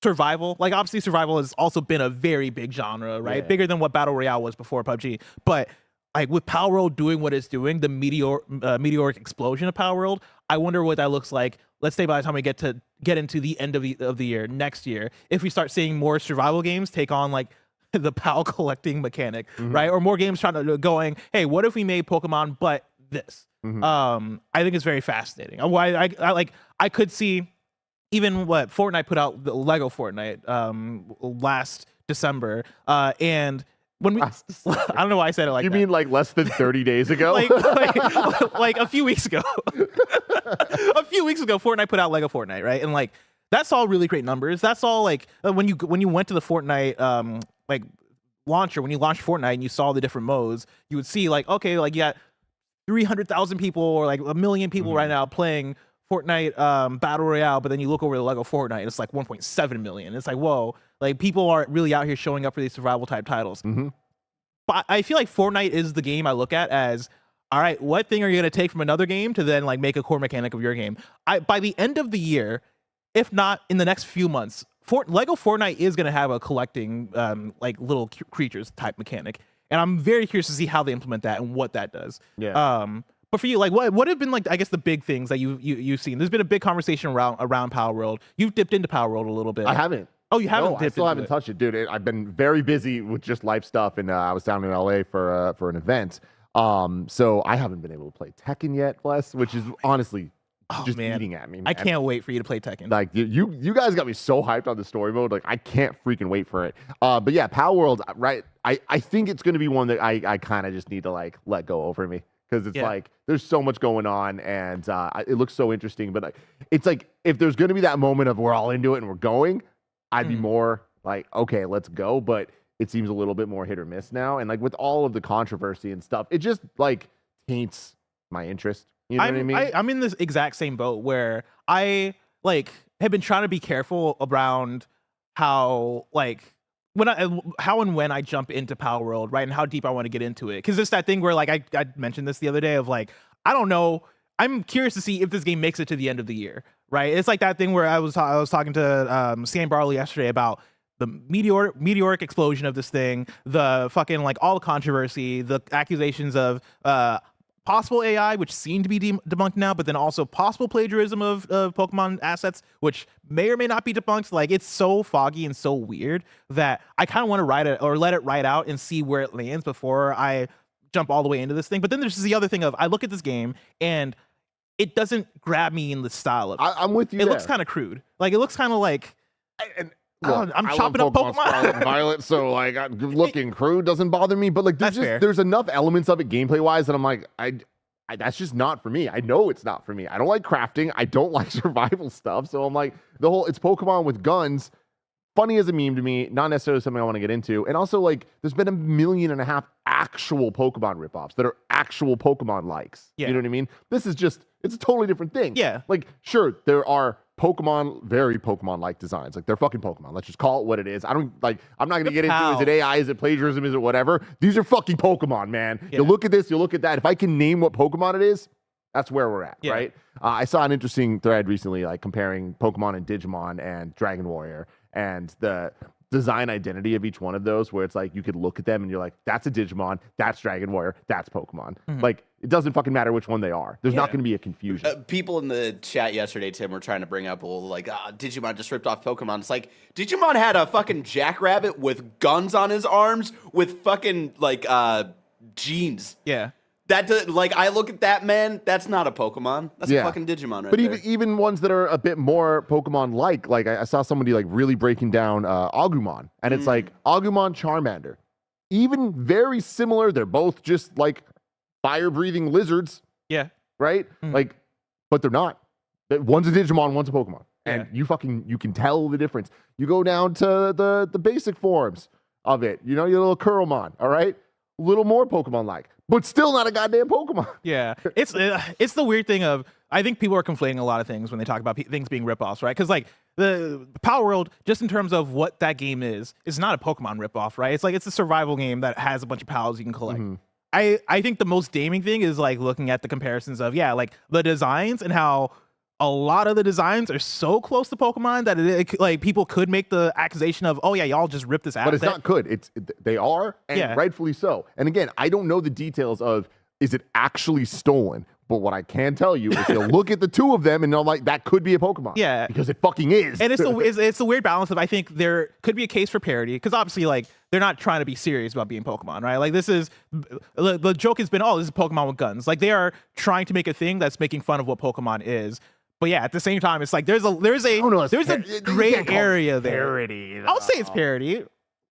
survival. Like, obviously, survival has also been a very big genre, right? Yeah. Bigger than what battle royale was before PUBG. But like with Palworld doing what it's doing, the meteoric explosion of Palworld, I wonder what that looks like. Let's say by the time we get into the end of the year, next year, if we start seeing more survival games take on like the PAL collecting mechanic, right? Or more games trying to going, hey, what if we made Pokemon but this? I think it's very fascinating. I could see even what Fortnite put out, the Lego Fortnite last December, and when we, I don't know why I said it like you that. mean like less than 30 days ago? like a few weeks ago. A few weeks ago, Fortnite put out Lego Fortnite, right? And like that's all really great numbers. That's all like when you went to the Fortnite like launcher, when you launched Fortnite and you saw the different modes, you would see like, okay, like you got 300,000 people or like 1 million people right now playing Fortnite Battle Royale, but then you look over the Lego Fortnite, and it's like 1.7 million. It's like, whoa, like people are really out here showing up for these survival type titles. But I feel like Fortnite is the game I look at as, all right, what thing are you going to take from another game to then like make a core mechanic of your game? By the end of the year, if not in the next few months, Lego Fortnite is going to have a collecting like little creatures type mechanic. And I'm very curious to see how they implement that and what that does. Yeah. But for you, like, what have been like, I guess, the big things that you've seen? There's been a big conversation around Palworld. You've dipped into Palworld a little bit. I haven't. Oh, you haven't? No, I still haven't touched it, dude. I've been very busy with just life stuff, and I was down in LA for an event. So I haven't been able to play Tekken yet, which is honestly just eating at me. Man. I can't wait for you to play Tekken. Like you guys got me so hyped on the story mode. Like I can't freaking wait for it. But yeah, Palworld, right? I think it's going to be one that I kind of just need to like let go over me. Because it's like there's so much going on, and it looks so interesting. But it's like if there's going to be that moment of we're all into it and we're going, I'd be more like, okay, let's go. But it seems a little bit more hit or miss now. And like with all of the controversy and stuff, it just like taints my interest. You know what I mean? I'm in this exact same boat where I like have been trying to be careful around how like how and when I jump into Palworld, right, and how deep I want to get into it, because it's that thing where like I mentioned this the other day of like I don't know, I'm curious to see if this game makes it to the end of the year, right? It's like that thing where I was talking to Sam Barley yesterday about the meteoric explosion of this thing, the fucking like all the controversy, the accusations of possible AI, which seem to be debunked now, but then also possible plagiarism of Pokemon assets, which may or may not be debunked. Like it's so foggy and so weird that I kind of want to ride it or let it ride out and see where it lands before I jump all the way into this thing. But then there's the other thing of I look at this game and it doesn't grab me in the style of it. I'm with you. It looks kind of crude. Like it looks kind of like. Look, I'm chopping up Pokemon. Scarlet and Violet, so like looking crude doesn't bother me. But like there's enough elements of it gameplay wise that I'm like that's just not for me. I know it's not for me. I don't like crafting. I don't like survival stuff. So I'm like it's Pokemon with guns. Funny as a meme to me, not necessarily something I want to get into. And also like there's been 1.5 million actual Pokemon ripoffs that are actual Pokemon likes. Yeah. You know what I mean? This is just it's a totally different thing. Yeah. Like sure there are very Pokemon-like designs. Like they're fucking Pokemon. Let's just call it what it is. I'm not gonna get into is it AI, is it plagiarism, is it whatever? These are fucking Pokemon, man. Yeah. You look at this, you look at that. If I can name what Pokemon it is, that's where we're at, right? I saw an interesting thread recently, like comparing Pokemon and Digimon and Dragon Warrior and the design identity of each one of those, where it's like you could look at them and you're like, that's a Digimon, that's Dragon Warrior, that's Pokemon. Like it doesn't fucking matter which one they are. There's not going to be a confusion. People in the chat yesterday, Tim, were trying to bring up, well, like, Digimon just ripped off Pokemon. It's like, Digimon had a fucking jackrabbit with guns on his arms with fucking, like, jeans. Yeah. Like, I look at that, man, that's not a Pokemon. That's a fucking Digimon right there. But even ones that are a bit more Pokemon-like, like I saw somebody, like, really breaking down Agumon. And it's like, Agumon, Charmander. Even very similar. They're both just, like, fire-breathing lizards. Yeah. Right? Like, but they're not. One's a Digimon, one's a Pokemon. And you can tell the difference. You go down to the basic forms of it. You know, your little Kuromon, all right? A little more Pokemon-like. But still not a goddamn Pokemon. Yeah. It's the weird thing of I think people are conflating a lot of things when they talk about things being ripoffs, right? Because like the Palworld, just in terms of what that game is not a Pokemon ripoff, right? It's like it's a survival game that has a bunch of pals you can collect. I think the most damning thing is like looking at the comparisons of like the designs and how a lot of the designs are so close to Pokemon that like people could make the accusation of, oh yeah, y'all just ripped this out. But it's not could. They are, and rightfully so. And again, I don't know the details of is it actually stolen. But what I can tell you is you'll look at the two of them and they're like, that could be a Pokemon. Yeah. Because it fucking is. And it's the weird balance of, I think there could be a case for parody, because obviously like they're not trying to be serious about being Pokemon, right? Like this is, the joke has been, oh, this is Pokemon with guns. Like they are trying to make a thing that's making fun of what Pokemon is. But yeah, at the same time, it's like there's a gray area there. Parody. I'll say it's parody.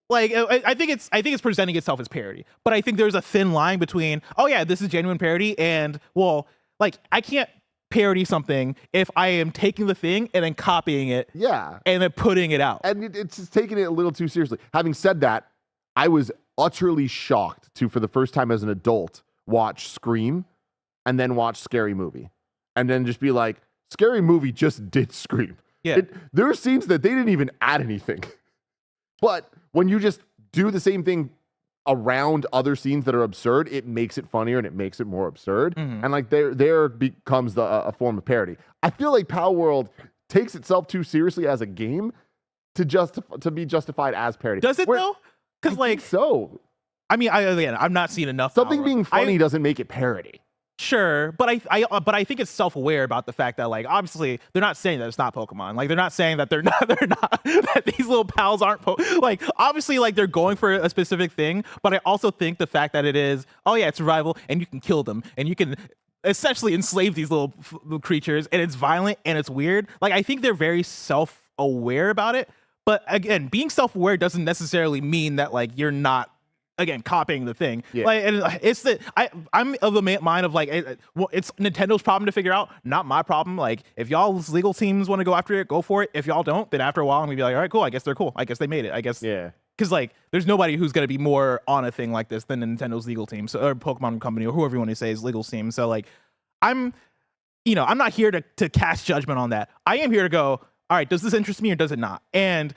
Like I think it's presenting itself as parody, but I think there's a thin line between, oh yeah, this is genuine parody, and well, like I can't parody something if I am taking the thing and then copying it, and then putting it out, and it's just taking it a little too seriously. Having said that, I was utterly shocked to, for the first time as an adult, watch Scream, and then watch Scary Movie, and then just be like, Scary Movie just did Scream. Yeah, there are scenes that they didn't even add anything, but when you just do the same thing around other scenes that are absurd, it makes it funnier and it makes it more absurd. And like there becomes a form of parody. I feel like Palworld takes itself too seriously as a game to be justified as parody. Does it though? Because like so. I mean, I'm not seeing enough. Something being funny doesn't make it parody. Sure, but I think it's self-aware about the fact that like obviously they're not saying that it's not Pokemon. Like they're not saying that they're not that these little pals aren't like obviously like they're going for a specific thing, but I also think the fact that it is, oh yeah, it's survival and you can kill them and you can essentially enslave these little creatures and it's violent and it's weird. Like I think they're very self-aware about it, but again, being self-aware doesn't necessarily mean that like you're not copying the thing. Like, and it's I'm of the mind of like, it's Nintendo's problem to figure out, not my problem. Like, if y'all's legal teams want to go after it, go for it. If y'all don't, then after a while, I'm gonna be like, all right, cool. I guess they're cool. I guess they made it. I guess. Yeah. Because like, there's nobody who's gonna be more on a thing like this than Nintendo's legal team, or Pokemon Company, or whoever you want to say is legal team. So like, I'm not here to cast judgment on that. I am here to go, all right, does this interest me or does it not? And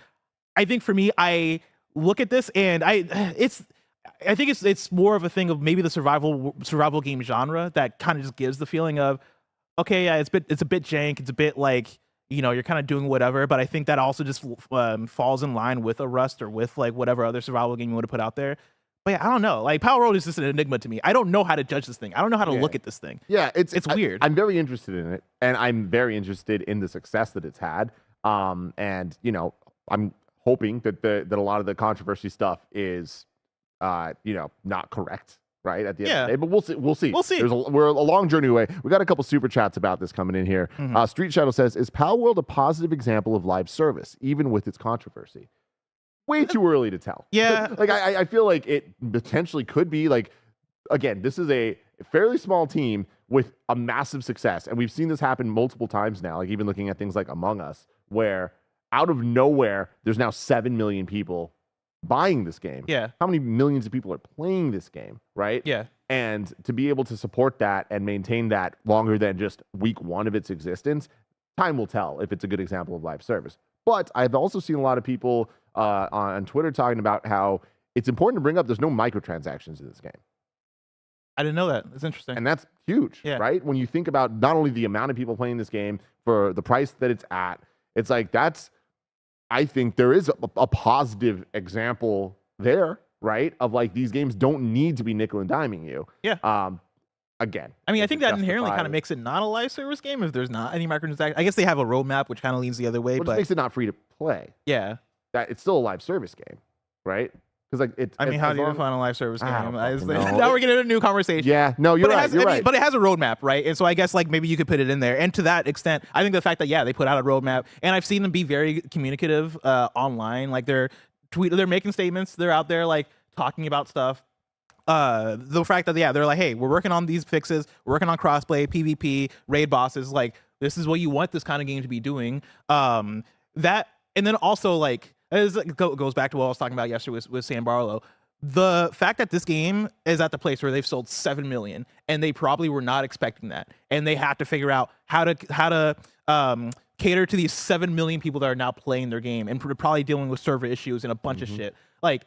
I think for me, I look at this and I think it's more of a thing of maybe the survival game genre that kind of just gives the feeling of, okay, yeah, it's a bit jank, it's a bit like, you're kind of doing whatever, but I think that also just falls in line with a Rust or with like whatever other survival game you want to put out there. But yeah, I don't know. Like Palworld is just an enigma to me. I don't know how to judge this thing. I don't know how to look at this thing. Yeah, it's weird. I'm very interested in it, and I'm very interested in the success that it's had. And I'm hoping that a lot of the controversy stuff is not correct, right, at the end of the day. But we'll see. We're a long journey away. We got a couple super chats about this coming in here. Street Shadow says, is Palworld a positive example of live service, even with its controversy? Way too early to tell. Yeah. Like I feel like it potentially could be. Like, again, this is a fairly small team with a massive success. And we've seen this happen multiple times now, like even looking at things like Among Us, where out of nowhere, there's now 7 million people buying this game. Yeah. How many millions of people are playing this game, right? Yeah. And to be able to support that and maintain that longer than just week one of its existence, time will tell if it's a good example of live service. But I've also seen a lot of people on Twitter talking about how it's important to bring up there's no microtransactions in this game. I didn't know that. It's interesting. And that's huge, right? When you think about not only the amount of people playing this game for the price that it's at, it's like I think there is a positive example there, right? Of like these games don't need to be nickel and diming you. Yeah. Again, I mean, I think that inherently kind of makes it not a live service game if there's not any microtransactions. I guess they have a roadmap which kind of leans the other way, but but it makes it not free to play. Yeah. That it's still a live service game, right? Because like it's. I mean, how do you define a live service game? Now we're getting into a new conversation. Yeah, no, you're right. But it has a roadmap, right? And so I guess like maybe you could put it in there. And to that extent, I think the fact that they put out a roadmap, and I've seen them be very communicative online. Like they're making statements. They're out there like talking about stuff. The fact that they're like, hey, we're working on these fixes. We're working on crossplay, PvP, raid bosses. Like this is what you want this kind of game to be doing. That, and then also like. It goes back to what I was talking about yesterday with Sam Barlow. the fact that this game is at the place where they've sold 7 million, and they probably were not expecting that, and they have to figure out how to cater to these 7 million people that are now playing their game and probably dealing with server issues and a bunch of shit. Like,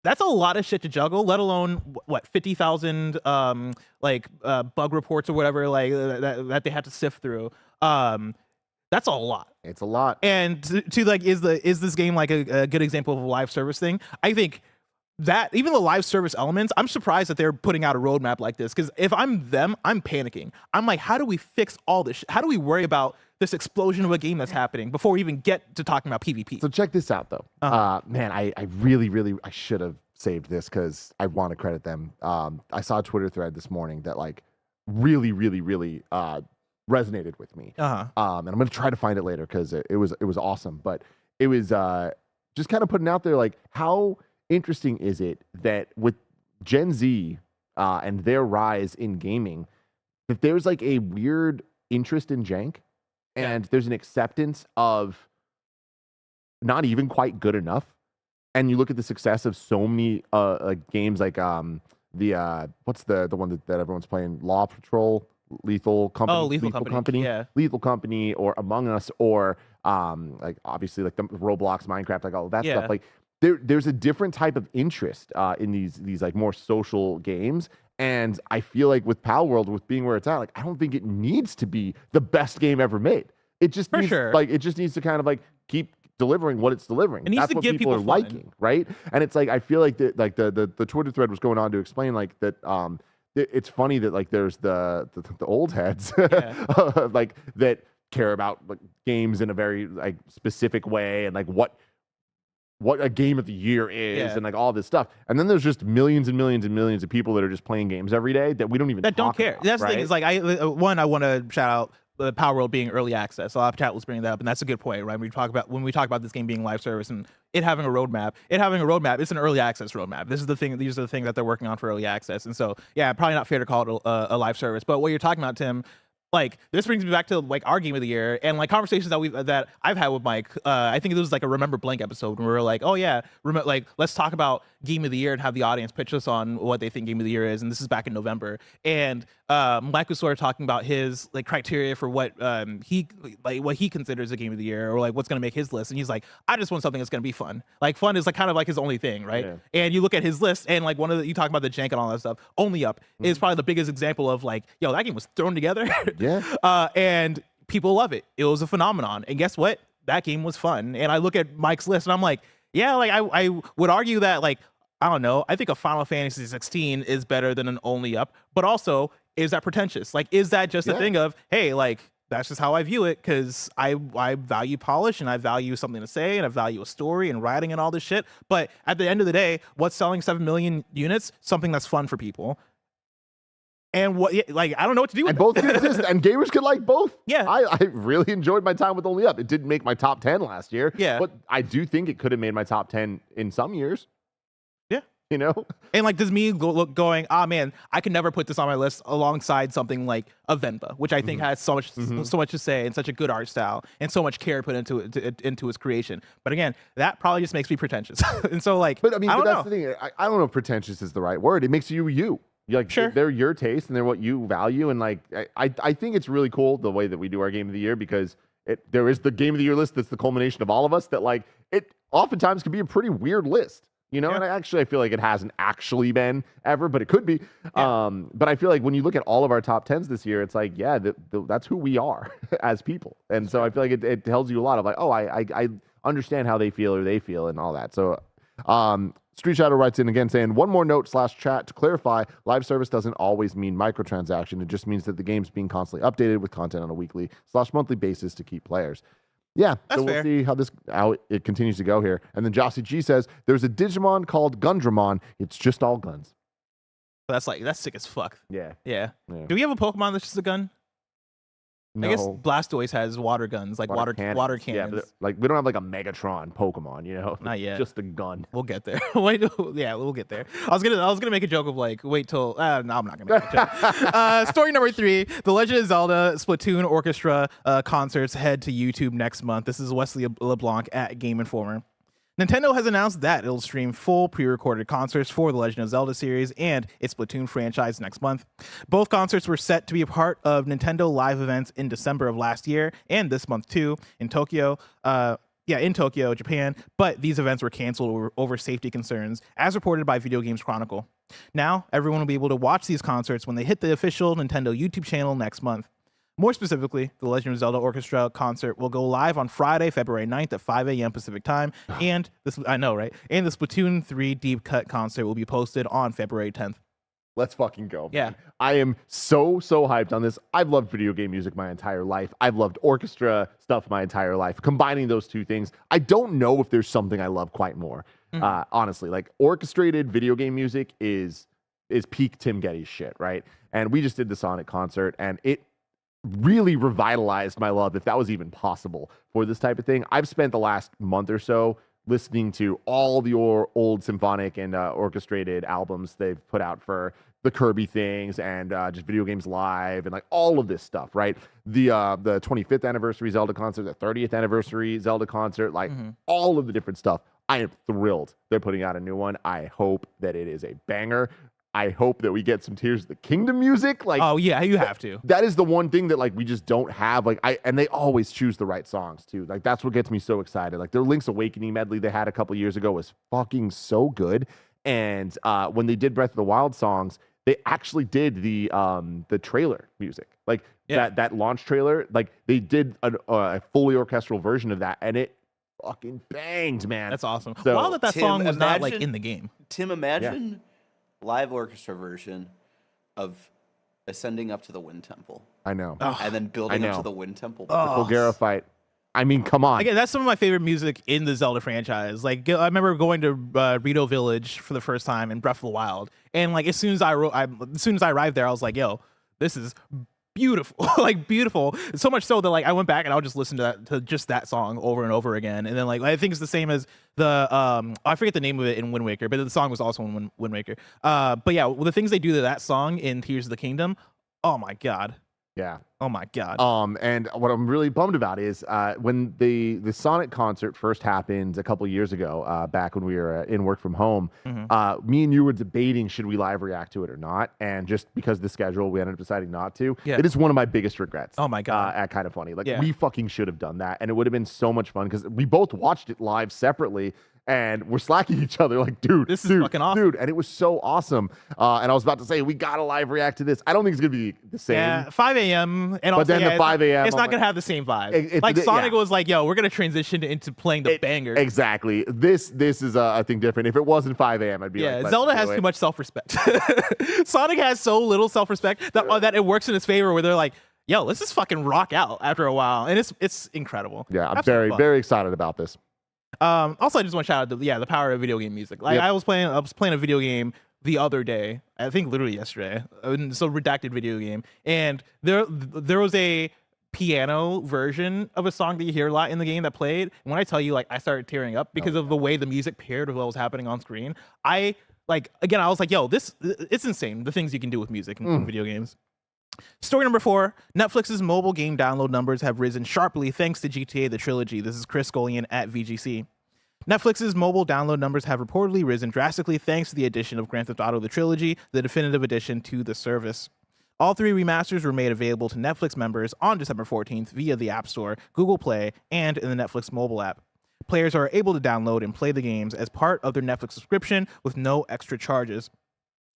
that's a lot of shit to juggle, let alone what 50,000 bug reports or whatever that they had to sift through. That's a lot. It's a lot. And to like, is this game like a good example of a live service thing? I think that even the live service elements, I'm surprised that they're putting out a roadmap like this, because if I'm them, I'm panicking. I'm like, how do we fix all this? How do we worry about this explosion of a game that's happening before we even get to talking about PvP? So check this out, though. Man, I really I should have saved this because I want to credit them. I saw a Twitter thread this morning that like really resonated with me. And I'm gonna try to find it later because it was awesome. But it was just kind of putting out there like, how interesting is it that with Gen Z and their rise in gaming, that there's like a weird interest in jank, and there's an acceptance of not even quite good enough. And you look at the success of so many games like what's the one that everyone's playing, Law Patrol, Lethal Company, Lethal Company, yeah. Lethal Company, or Among Us, or like obviously like the Roblox, Minecraft, like all of that stuff. Like there's a different type of interest in these like more social games. And I feel like with Palworld, with being where it's at, like I don't think it needs to be the best game ever made. It just needs, like it just needs to kind of like keep delivering what it's delivering. It needs That's to what give people are fun. liking, right? And it's like I feel like that like the Twitter thread was going on to explain like that it's funny that like there's the old heads like that care about like games in a very like specific way, and like what a game of the year is, and like all this stuff. And then there's just millions and millions and millions of people that are just playing games every day that we don't even don't care. About, that's right? the thing. Is like I want to shout out the Palworld being early access. A lot of chat was bringing that up, and that's a good point, right? When we talk about this game being live service and it having a roadmap, it's an early access roadmap. This is the thing. These are the things that they're working on for early access. And so, yeah, probably not fair to call it a live service. But what you're talking about, Tim, like this brings me back to like our game of the year and like conversations that I've had with Mike. I think it was like a Remember Blank episode when we were like, oh yeah, like let's talk about game of the year and have the audience pitch us on what they think game of the year is. And this is back in November. And Mike was sort of talking about his like criteria for what he considers a game of the year, or like what's gonna make his list. And he's like, I just want something that's gonna be fun. Like fun is like kind of like his only thing, right? Yeah. And you look at his list, and like you talk about the jank and all that stuff. Only Up is probably the biggest example of like, yo, that game was thrown together. Yeah. And people love it. It was a phenomenon. And guess what? That game was fun. And I look at Mike's list and I'm like, yeah, like I would argue that like, I don't know, I think a Final Fantasy 16 is better than an Only Up, but also, is that pretentious? Like, is that just a thing of, hey, like, that's just how I view it, because I value polish, and I value something to say, and I value a story and writing and all this shit. But at the end of the day, what's selling 7 million units? Something that's fun for people. And what, like, I don't know what to do with and both can exist, and gamers could like both. Yeah. I really enjoyed my time with Only Up. It didn't make my top 10 last year. Yeah. But I do think it could have made my top 10 in some years. Yeah. You know? And like, does me going, man, I could never put this on my list alongside something like a Venba, which I think has so much to say, and such a good art style, and so much care put into its creation. But again, that probably just makes me pretentious. And so like, but I mean, I don't that's know. the thing. I don't know if pretentious is the right word. It makes you you. Like, sure, they're your taste and they're what you value. And like, I think it's really cool the way that we do our game of the year, because there is the game of the year list that's the culmination of all of us, that like it oftentimes can be a pretty weird list, you know? And I feel like it hasn't actually been ever, but it could be. But I feel like when you look at all of our top 10s this year, it's like, yeah, that's who we are as people. And so I feel like it tells you a lot of like, oh, I understand how they feel and all that. So, Street Shadow writes in again saying, one more note /chat to clarify, live service doesn't always mean microtransaction. It just means that the game's being constantly updated with content on a weekly /monthly basis to keep players. Yeah, that's so we'll fair. see how it continues to go here. And then Jossie G says, there's a Digimon called Gundramon. It's just all guns. That's sick as fuck. Yeah. Do we have a Pokemon that's just a gun? No. I guess Blastoise has water guns, like water cannons. Yeah, but like we don't have like a Megatron Pokemon, you know? Not yet. Just a gun. We'll get there. We'll get there. I was gonna make a joke of like, wait till. No, I'm not gonna make a joke. Story number 3: The Legend of Zelda Splatoon Orchestra concerts head to YouTube next month. This is Wesley LeBlanc at Game Informer. Nintendo has announced that it'll stream full pre-recorded concerts for the Legend of Zelda series and its Splatoon franchise next month. Both concerts were set to be a part of Nintendo Live events in December of last year and this month too in Tokyo. In Tokyo, Japan, but these events were canceled over safety concerns, as reported by Video Games Chronicle. Now, everyone will be able to watch these concerts when they hit the official Nintendo YouTube channel next month. More specifically, the Legend of Zelda Orchestra concert will go live on Friday, February 9th at 5 a.m. Pacific time, and this, I know, right? And the Splatoon 3 Deep Cut concert will be posted on February 10th. Let's fucking go. Yeah. I am so hyped on this. I've loved video game music my entire life. I've loved orchestra stuff my entire life. Combining those two things, I don't know if there's something I love quite more. Honestly, like orchestrated video game music is peak Tim Geddes shit, right? And we just did the Sonic concert, and it really revitalized my love, if that was even possible, for this type of thing. I've spent the last month or so listening to all the old symphonic and orchestrated albums they've put out for the Kirby things and just Video Games Live and like all of this stuff, right? The 25th anniversary Zelda concert, the 30th anniversary Zelda concert, like all of the different stuff. I am thrilled they're putting out a new one. I hope that it is a banger. I hope that we get some Tears of the Kingdom music. Like, oh yeah, you have to. That is the one thing that like we just don't have. Like, and they always choose the right songs too. Like that's what gets me so excited. Like their Link's Awakening medley they had a couple years ago was fucking so good. And when they did Breath of the Wild songs, they actually did the trailer music. Like that launch trailer. Like they did a fully orchestral version of that, and it fucking banged, man. That's awesome. So, Wow, that Tim, song was not like in the game. Tim, imagine live orchestra version of Ascending Up to the Wind Temple. I know. And then building up to the Wind Temple. The Fulgara fight. I mean, come on. Again, that's some of my favorite music in the Zelda franchise. Like, I remember going to Rito Village for the first time in Breath of the Wild, and like as soon as I arrived there, I was like, "Yo, this is beautiful!" Like beautiful. So much so that like I went back and I would just listen to just that song over and over again. And then like I think it's the same as the I forget the name of it in Wind Waker, but the song was also in Wind Waker. But yeah, the things they do to that song in Tears of the Kingdom, oh my god. Yeah. Oh my god. And what I'm really bummed about is when the Sonic concert first happened a couple years ago, back when we were in work from home, me and you were debating should we live react to it or not, and just because of the schedule, we ended up deciding not to. Yeah. It is one of my biggest regrets. Oh my god. At KindaFunny, like we fucking should have done that, and it would have been so much fun because we both watched it live separately. And we're slacking each other like, dude, this is fucking awesome. Dude, and it was so awesome. And I was about to say, we got to live react to this. I don't think it's going to be the same. Yeah, 5 a.m. And but also, then the 5 a.m. It's not going to have the same vibe. Like Sonic was like, yo, we're going to transition into playing the banger. Exactly. This is, I think, different. If it wasn't 5 a.m., I'd be like, Zelda has too much self-respect. Sonic has so little self-respect that it works in his favor where they're like, yo, let's just fucking rock out after a while. And it's incredible. Yeah, I'm very excited about this. Also, I just want to shout out the power of video game music. Like I was playing a video game the other day, I think literally yesterday. So redacted video game, and there was a piano version of a song that you hear a lot in the game that played. And when I tell you, like, I started tearing up because of the way the music paired with what was happening on screen. I was like, yo, it's insane the things you can do with music in video games. Story number 4, Netflix's mobile game download numbers have risen sharply thanks to GTA The Trilogy. This is Chris Scullion at VGC. Netflix's mobile download numbers have reportedly risen drastically thanks to the addition of Grand Theft Auto The Trilogy, the definitive addition to the service. All 3 remasters were made available to Netflix members on December 14th via the App Store, Google Play, and in the Netflix mobile app. Players are able to download and play the games as part of their Netflix subscription with no extra charges.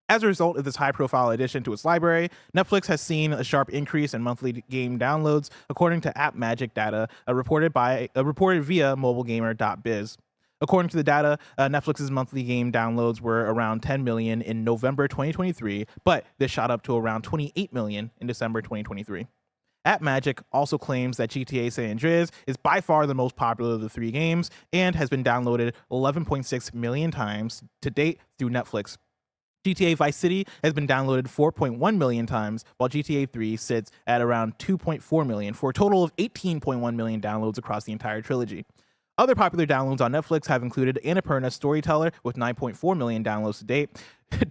As a result of this high-profile addition to its library, Netflix has seen a sharp increase in monthly game downloads, according to App Magic data reported via mobilegamer.biz. According to the data, Netflix's monthly game downloads were around 10 million in November 2023, but this shot up to around 28 million in December 2023. App Magic also claims that GTA San Andreas is by far the most popular of the 3 games and has been downloaded 11.6 million times to date through Netflix. GTA Vice City has been downloaded 4.1 million times, while GTA 3 sits at around 2.4 million, for a total of 18.1 million downloads across the entire trilogy. Other popular downloads on Netflix have included Annapurna Storyteller with 9.4 million downloads to date,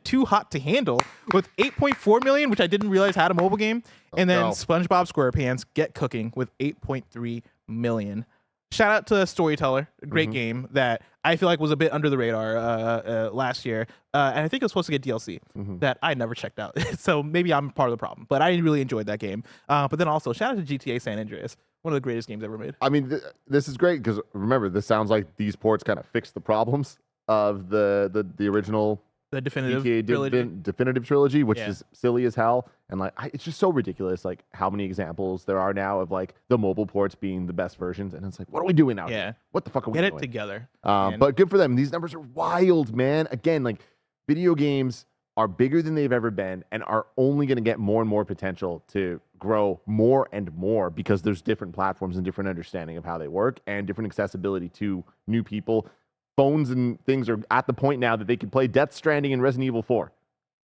Too Hot to Handle with 8.4 million, which I didn't realize had a mobile game, and then SpongeBob SquarePants Get Cooking with 8.3 million. shout out to Storyteller, a great game that I feel like was a bit under the radar last year, and I think it was supposed to get DLC that I never checked out. So maybe I'm part of the problem, but I really enjoyed that game. But then also shout out to GTA San Andreas, one of the greatest games ever made. I mean, this is great because remember, this sounds like these ports kind of fix the problems of the original. The definitive GTA trilogy. definitive trilogy, which is silly as hell, and like it's just so ridiculous. Like how many examples there are now of like the mobile ports being the best versions, and it's like, what are we doing now? Yeah, what the fuck are we doing? Get it together. But good for them. These numbers are wild, man. Again, like video games are bigger than they've ever been, and are only going to get more and more potential to grow more and more because there's different platforms and different understanding of how they work and different accessibility to new people. Phones and things are at the point now that they can play Death Stranding and Resident Evil 4.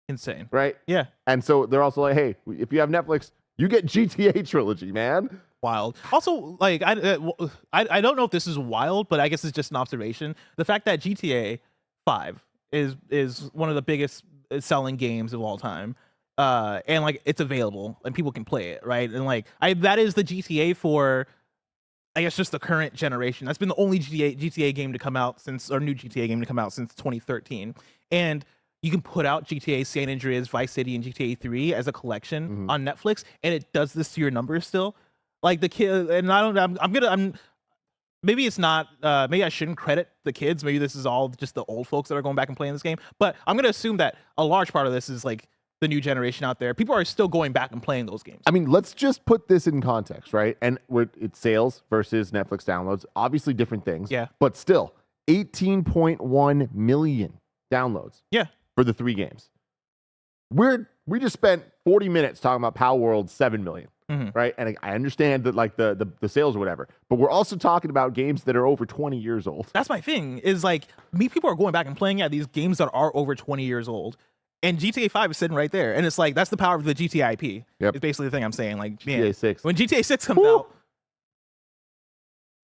Insane. Right? Yeah. And so they're also like, hey, if you have Netflix, you get GTA Trilogy, man. Wild. Also, like, I don't know if this is wild, but I guess it's just an observation. The fact that GTA 5 is one of the biggest selling games of all time. And like it's available and people can play it, right? And like that is the GTA for, I guess, just the current generation. That's been the only GTA game to come out since, or new GTA game to come out since 2013. And you can put out GTA San Andreas, Vice City, and GTA 3 as a collection on Netflix, and it does this to your numbers still. Like the kid, and I'm maybe it's not, maybe I shouldn't credit the kids. Maybe this is all just the old folks that are going back and playing this game. But I'm gonna assume that a large part of this is like the new generation out there. People are still going back and playing those games. I mean, let's just put this in context, right? And it's sales versus Netflix downloads. Obviously different things. Yeah. But still, 18.1 million downloads. Yeah. For the 3 games. We just spent 40 minutes talking about Palworld 7 million. Right? And I understand that like the sales or whatever, but we're also talking about games that are over 20 years old. That's my thing, is like people are going back and playing at these games that are over 20 years old. And GTA 5 is sitting right there. And it's like, that's the power of the GTA IP. Yep. It's basically the thing I'm saying. Like, GTA man, 6. when GTA 6 comes out,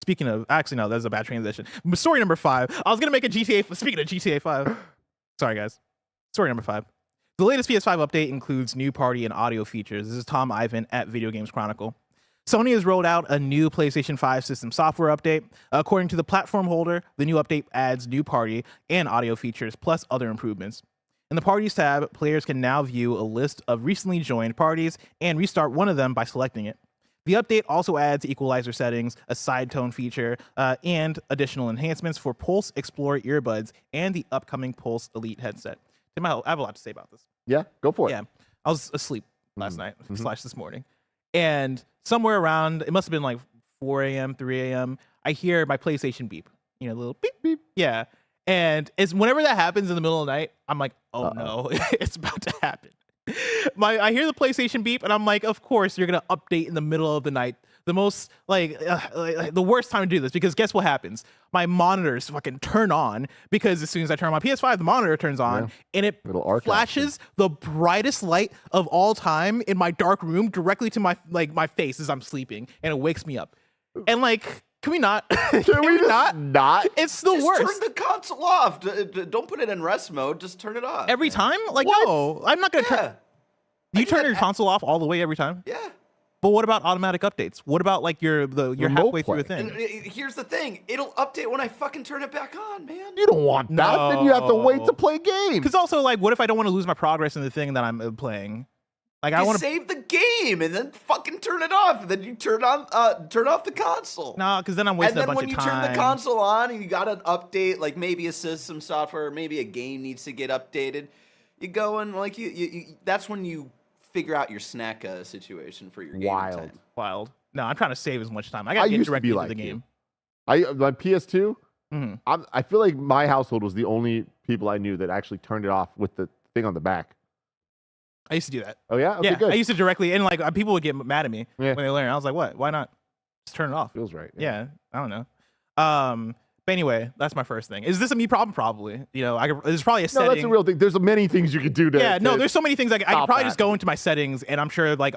speaking of, actually, no, that's a bad transition. Story number 5. I was going to make a GTA, speaking of GTA 5. Sorry, guys. Story number 5. The latest PS5 update includes new party and audio features. This is Tom Ivan at Video Games Chronicle. Sony has rolled out a new PlayStation 5 system software update. According to the platform holder, the new update adds new party and audio features, plus other improvements. In the Parties tab, players can now view a list of recently joined parties and restart one of them by selecting it. The update also adds equalizer settings, a side tone feature, and additional enhancements for Pulse Explorer earbuds and the upcoming Pulse Elite headset. Tim, I have a lot to say about this. Yeah, go for it. Yeah, I was asleep last night / this morning, and somewhere around, it must have been like 4 a.m., 3 a.m., I hear my PlayStation beep. You know, a little beep, beep. Yeah. And it's whenever that happens in the middle of the night, I'm like, oh no, it's about to happen. I hear the PlayStation beep, and I'm like, of course you're gonna update in the middle of the night. The most like the worst time to do this, because guess what happens? My monitors fucking turn on, because as soon as I turn on my PS5, the monitor turns on, and it flashes the brightest light of all time in my dark room directly to my face as I'm sleeping, and it wakes me up. And like, can we not? Can we not? It's the worst. Turn the console off. Don't put it in rest mode. Just turn it off. Every time? Like, no, I'm not gonna turn. Do you turn your console off all the way every time? Yeah. But what about automatic updates? What about like you're halfway through a thing? And here's the thing: it'll update when I fucking turn it back on, man. You don't want that. No. Then you have to wait to play games. Because also, like, what if I don't want to lose my progress in the thing that I'm playing? Like, I want to save the game and then fucking turn it off. And then you turn off the console. No, because then I'm wasting a bunch of time. And then when you turn the console on and you got an update, like maybe a system software, or maybe a game needs to get updated, you go and like you that's when you figure out your snack situation for your game time. Wild. No, I'm trying to save as much time. I got to get directly into the game. My PS2, I feel like my household was the only people I knew that actually turned it off with the thing on the back. I used to do that. Oh, yeah? Okay, yeah, good. I used to directly, and like people would get mad at me when they learn. I was like, what? Why not just turn it off? Feels right. Yeah, I don't know. But anyway, that's my first thing. Is this a me problem? Probably. You know, there's probably a setting. No, that's a real thing. There's many things you could do to. Yeah, no, there's so many things I could probably just go into my settings, and I'm sure like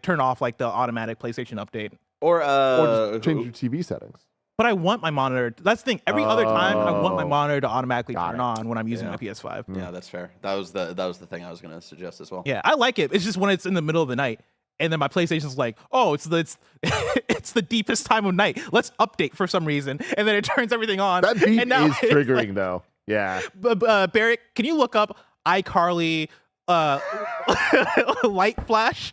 turn off like the automatic PlayStation update, or just change your TV settings. But I want my monitor. That's the thing. Every other time, I want my monitor to automatically turn on when I'm using my PS5. Yeah, that's fair. That was the thing I was going to suggest as well. Yeah, I like it. It's just when it's in the middle of the night, and then my PlayStation's like, oh, it's the deepest time of night. Let's update for some reason, and then it turns everything on. That beep and now is triggering though. Yeah. Barrett, can you look up iCarly light flash?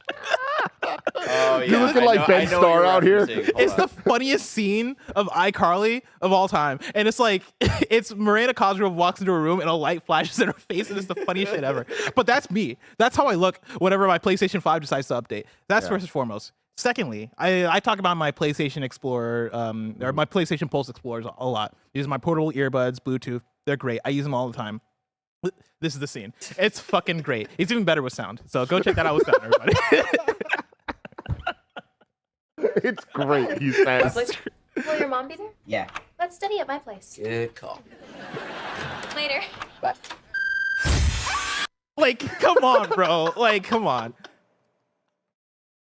Oh, yeah. You're looking like Ben Starr out here. It's the funniest scene of iCarly of all time. And it's like, it's Miranda Cosgrove walks into a room and a light flashes in her face, and it's the funniest shit ever. But that's me. That's how I look whenever my PlayStation 5 decides to update. That's first and foremost. Secondly, I talk about my PlayStation Explorer, or my PlayStation Pulse Explorers a lot. These are my portable earbuds, Bluetooth. They're great. I use them all the time. This is the scene. It's fucking great. It's even better with sound. So go check that out with sound, everybody. It's great, he says. Will your mom be there? Yeah. Let's study at my place. Good call. Later. Bye. Like, come on, bro. Like, come on.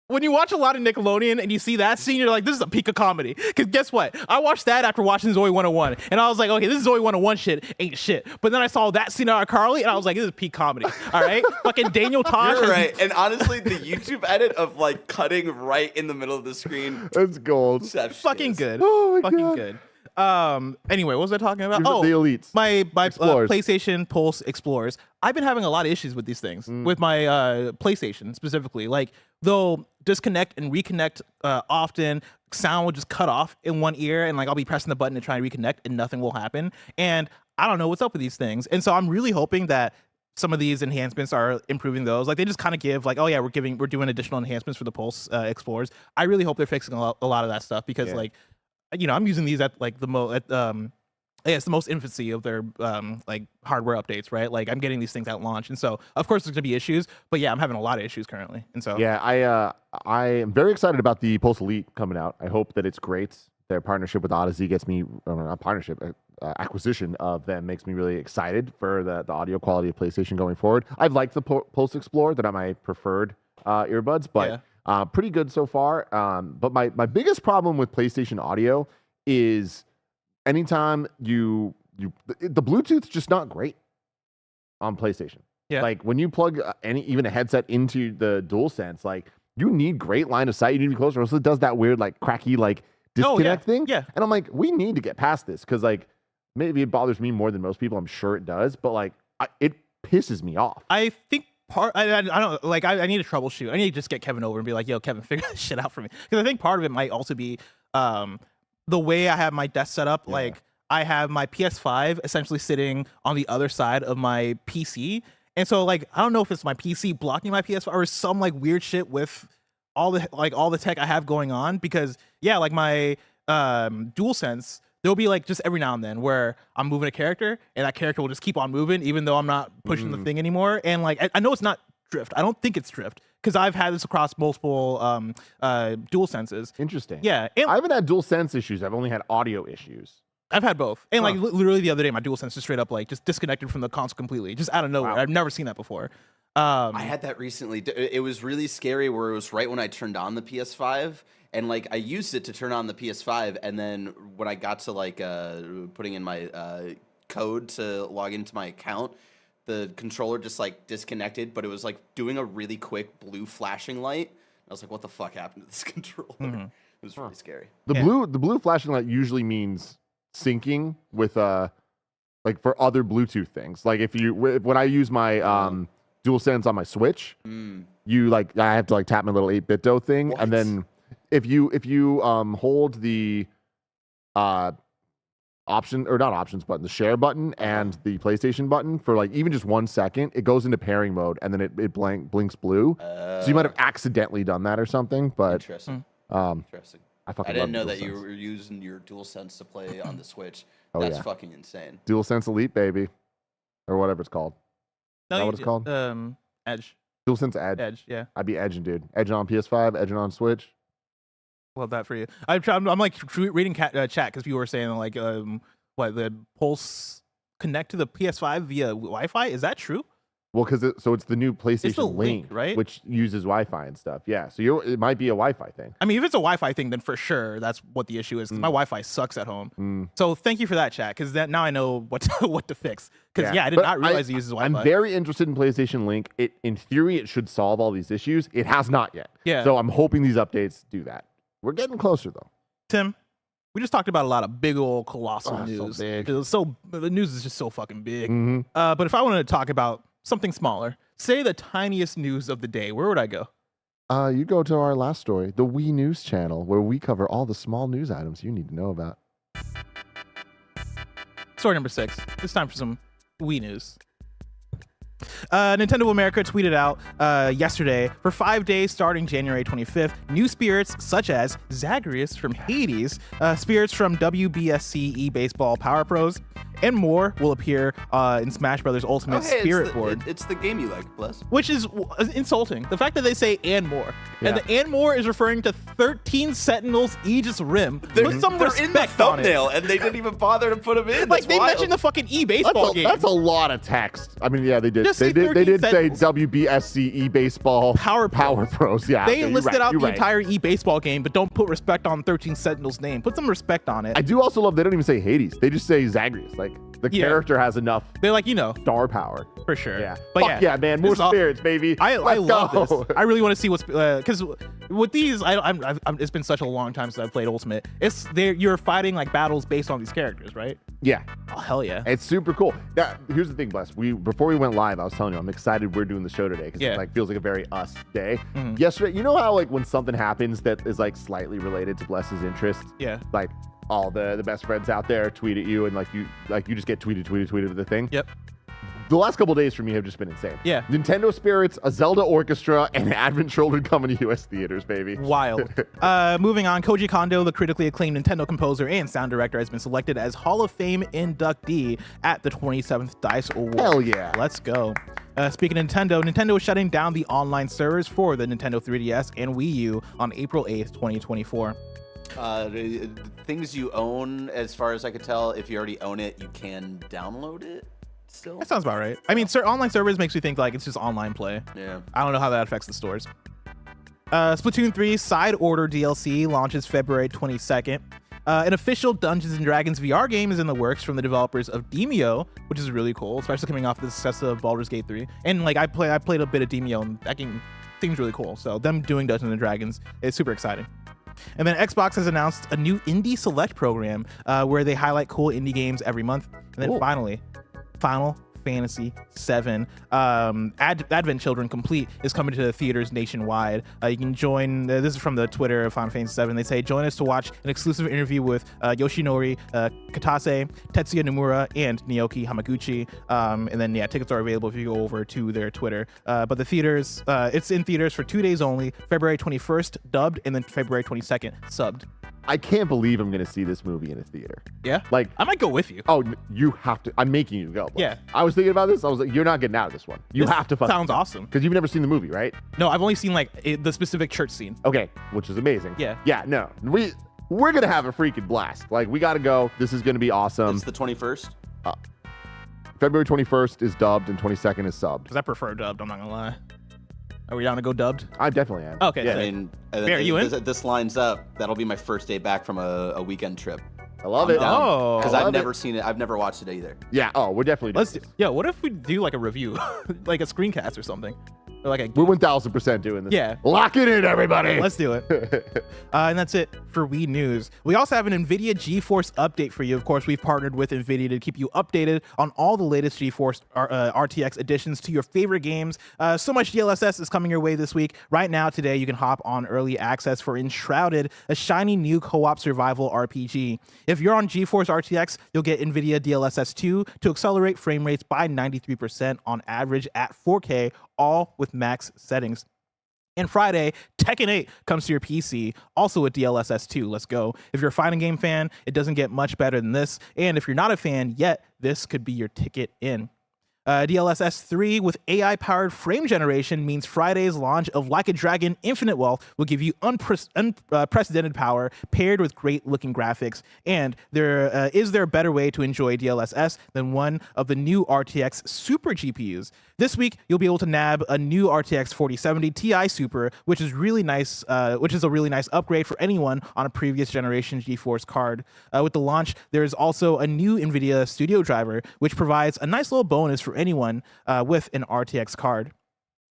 When you watch a lot of Nickelodeon and you see that scene, you're like, this is a peak of comedy. Because guess what? I watched that after watching Zoe 101. And I was like, okay, this is Zoe 101 shit. Ain't shit. But then I saw that scene of Carly, and I was like, this is peak comedy. All right? Fucking Daniel Tosh. You're right. And honestly, the YouTube edit of like cutting right in the middle of the screen. That's gold. Fucking good. Oh my fucking God. good. Anyway, what was I talking about? The elites. My Explorers. PlayStation Pulse Explorers. I've been having a lot of issues with these things, with my PlayStation specifically. Like, they'll disconnect and reconnect often. Sound will just cut off in one ear, and like I'll be pressing the button to try and reconnect, and nothing will happen. And I don't know what's up with these things. And so I'm really hoping that some of these enhancements are improving those. Like, they just kind of give like, oh yeah, we're doing additional enhancements for the Pulse Explorers. I really hope they're fixing a lot of that stuff, because like, you know, I'm using these at like it's the most infancy of their like hardware updates, right? Like, I'm getting these things at launch, and so of course there's gonna be issues, but yeah, I'm having a lot of issues currently, and so yeah, I am very excited about the Pulse Elite coming out. I hope that it's great. Their partnership with Odyssey gets me, not partnership, acquisition of them makes me really excited for the audio quality of PlayStation going forward. I've liked the Pulse Explorer; they're not my preferred earbuds, but pretty good so far. But my biggest problem with PlayStation audio is anytime the Bluetooth's just not great on PlayStation. Yeah. Like, when you plug even a headset into the DualSense, like, you need great line of sight. You need to be closer, or else it does that weird like cracky like disconnect thing. Yeah. And I'm like, we need to get past this, because like maybe it bothers me more than most people. I'm sure it does, but like it pisses me off. I think I don't like. I need to troubleshoot. I need to just get Kevin over and be like, yo, Kevin, figure this shit out for me, because I think part of it might also be the way I have my desk set up. Like, I have my PS5 essentially sitting on the other side of my PC. And so, like, I don't know if it's my PC blocking my PS5 or some, like, weird shit with all the tech I have going on. Because, yeah, like, my DualSense, there'll be, like, just every now and then where I'm moving a character, and that character will just keep on moving even though I'm not pushing the thing anymore. And, like, I know it's not drift. I don't think it's drift, because I've had this across multiple DualSenses. Interesting. Yeah. I haven't had DualSense issues. I've only had audio issues. I've had both. And like literally the other day, my DualSense just straight up like just disconnected from the console completely, just out of nowhere. Wow. I've never seen that before. I had that recently. It was really scary, where it was right when I turned on the PS5, and like I used it to turn on the PS5, and then when I got to like putting in my code to log into my account, the controller just like disconnected, but it was like doing a really quick blue flashing light. I was like, what the fuck happened to this controller? It was really scary. The blue flashing light usually means syncing with like for other Bluetooth things. Like when I use my DualSense on my Switch, you like, I have to like tap my little 8BitDo thing, and then if you hold the option, or not options button, the share button and the PlayStation button for like even just 1 second, it goes into pairing mode, and then it blinks blue. So you might have accidentally done that or something. But interesting. Interesting. I didn't know that you were using your DualSense to play on the Switch. That's fucking insane. DualSense Elite, baby, or whatever it's called. No, is that what it's called? Edge. DualSense Edge. Edge, yeah. I'd be edging, dude. Edging on PS5, edging on Switch. Love that for you. I'm like reading chat because people were saying like what the Pulse connect to the PS5 via Wi-Fi. Is that true? Well, so it's the new PlayStation Link, right? Which uses Wi-Fi and stuff. Yeah, so it might be a Wi-Fi thing. I mean, if it's a Wi-Fi thing, then for sure that's what the issue is. 'Cause my Wi-Fi sucks at home. So thank you for that, chat, because now I know what to fix. Because I did not realize it uses Wi-Fi. I'm very interested in PlayStation Link. In theory, it should solve all these issues. It has not yet. Yeah. So I'm hoping these updates do that. We're getting closer though. Tim, we just talked about a lot of big old colossal So news. big. The news is just so fucking big. But if I wanted to talk about something smaller, say the tiniest news of the day, where would I go? You go to our last story, the Wii News channel, where we cover all the small news items you need to know about. Story number 6. It's time for some Wii news. Nintendo of America tweeted out yesterday, for 5 days starting January 25th, new spirits such as Zagreus from Hades, spirits from WBSC eBaseball Power Pros, and more will appear in Smash Bros. Ultimate Spirit Board. It's the game you like, Bless. Which is insulting. The fact that they say "and more," and the "and more" is referring to 13 Sentinels Aegis Rim. Put some They're respect in the on thumbname, and they didn't even bother to put them in. Like That's they wild. mentioned the fucking e-baseball game. That's a lot of text. I mean, yeah, they did. Just They say did 13 say Sentinels. WBSC eBaseball Power Pros. Yeah, They okay, listed out you're the right. entire e-baseball game, but don't put respect on 13 Sentinels' name. Put some respect on it. I do also love they don't even say Hades. They just say Zagreus. Like the character has enough They're like, star power. for sure. Yeah. But Fuck yeah, man. More this is all- spirits, baby. I Let's love go. this. I really want to see what's because with these, it's been such a long time since I've played Ultimate. You're fighting like battles based on these characters, right? Yeah. Oh hell yeah! It's super cool. Now, here's the thing, Bless. Before we went live, I was telling you I'm excited we're doing the show today because it feels like a very us day. Yesterday, you know how like when something happens that is like slightly related to Bless's interests, Yeah. like all the best friends out there tweet at you and you just get tweeted with the thing. Yep. The last couple days for me have just been insane. Yeah. Nintendo Spirits, a Zelda Orchestra, and Advent Children coming to U.S. theaters, baby. Wild. Moving on, Koji Kondo, the critically acclaimed Nintendo composer and sound director, has been selected as Hall of Fame inductee at the 27th DICE Awards. Hell yeah. Let's go. Speaking of Nintendo is shutting down the online servers for the Nintendo 3DS and Wii U on April 8th, 2024. Things you own, as far as I could tell, if you already own it, you can download it still. That sounds about right. I mean, online servers makes me think like it's just online play. Yeah. I don't know how that affects the stores. Splatoon 3 Side Order DLC launches February 22nd. An official Dungeons & Dragons VR game is in the works from the developers of Demeo, which is really cool, especially coming off the success of Baldur's Gate 3. And like I played a bit of Demeo, and that game seems really cool. So them doing Dungeons & Dragons is super exciting. And then Xbox has announced a new Indie Select program where they highlight cool indie games every month. And then finally, Final Fantasy VII Advent Children Complete is coming to the theaters nationwide. You can join, this is from the Twitter of Final Fantasy VII. They say, join us to watch an exclusive interview with Yoshinori Katase, Tetsuya Nomura, and Naoki Hamaguchi. And then, tickets are available if you go over to their Twitter. But the theaters, it's in theaters for 2 days only, February 21st dubbed, and then February 22nd subbed. I can't believe I'm going to see this movie in a theater. Yeah? Like, I might go with you. Oh, you have to. I'm making you go. Yeah. I was thinking about this. I was like, you're not getting out of this one. You have to fucking. Sounds awesome. Because you've never seen the movie, right? No, I've only seen like the specific church scene. Okay, which is amazing. Yeah. Yeah, no. We're going to have a freaking blast. Like, we got to go. This is going to be awesome. It's the 21st. February 21st is dubbed and 22nd is subbed. Because I prefer dubbed, I'm not going to lie. Are we down to go dubbed? I definitely am. Okay. Yeah. I mean, Bear, you in? This lines up. That'll be my first day back from a weekend trip. I love it. Oh. Because I I've love never it. seen it. I've never watched it either. Yeah. Oh, we're definitely doing this. What if we do like a review, like a screencast or something? Or like a We're 1000% doing this. Yeah. Lock it in, everybody. Let's do it. And that's it for Wii News. We also have an NVIDIA GeForce update for you. Of course, we've partnered with NVIDIA to keep you updated on all the latest GeForce RTX additions to your favorite games. So much DLSS is coming your way this week. Right now, today, you can hop on early access for Enshrouded, a shiny new co-op survival RPG. If you're on GeForce RTX, you'll get NVIDIA DLSS 2 to accelerate frame rates by 93% on average at 4K, all with max settings. And Friday, Tekken 8 comes to your PC, also with DLSS 2. Let's go. If you're a fighting game fan, it doesn't get much better than this. And if you're not a fan yet, this could be your ticket in. DLSS 3 with AI-powered frame generation means Friday's launch of Like a Dragon Infinite Wealth will give you unprecedented power paired with great-looking graphics. And is there a better way to enjoy DLSS than one of the new RTX Super GPUs? This week, you'll be able to nab a new RTX 4070 Ti Super, which is really nice. Which is a really nice upgrade for anyone on a previous generation GeForce card. With the launch, there is also a new NVIDIA Studio driver, which provides a nice little bonus for anyone with an RTX card.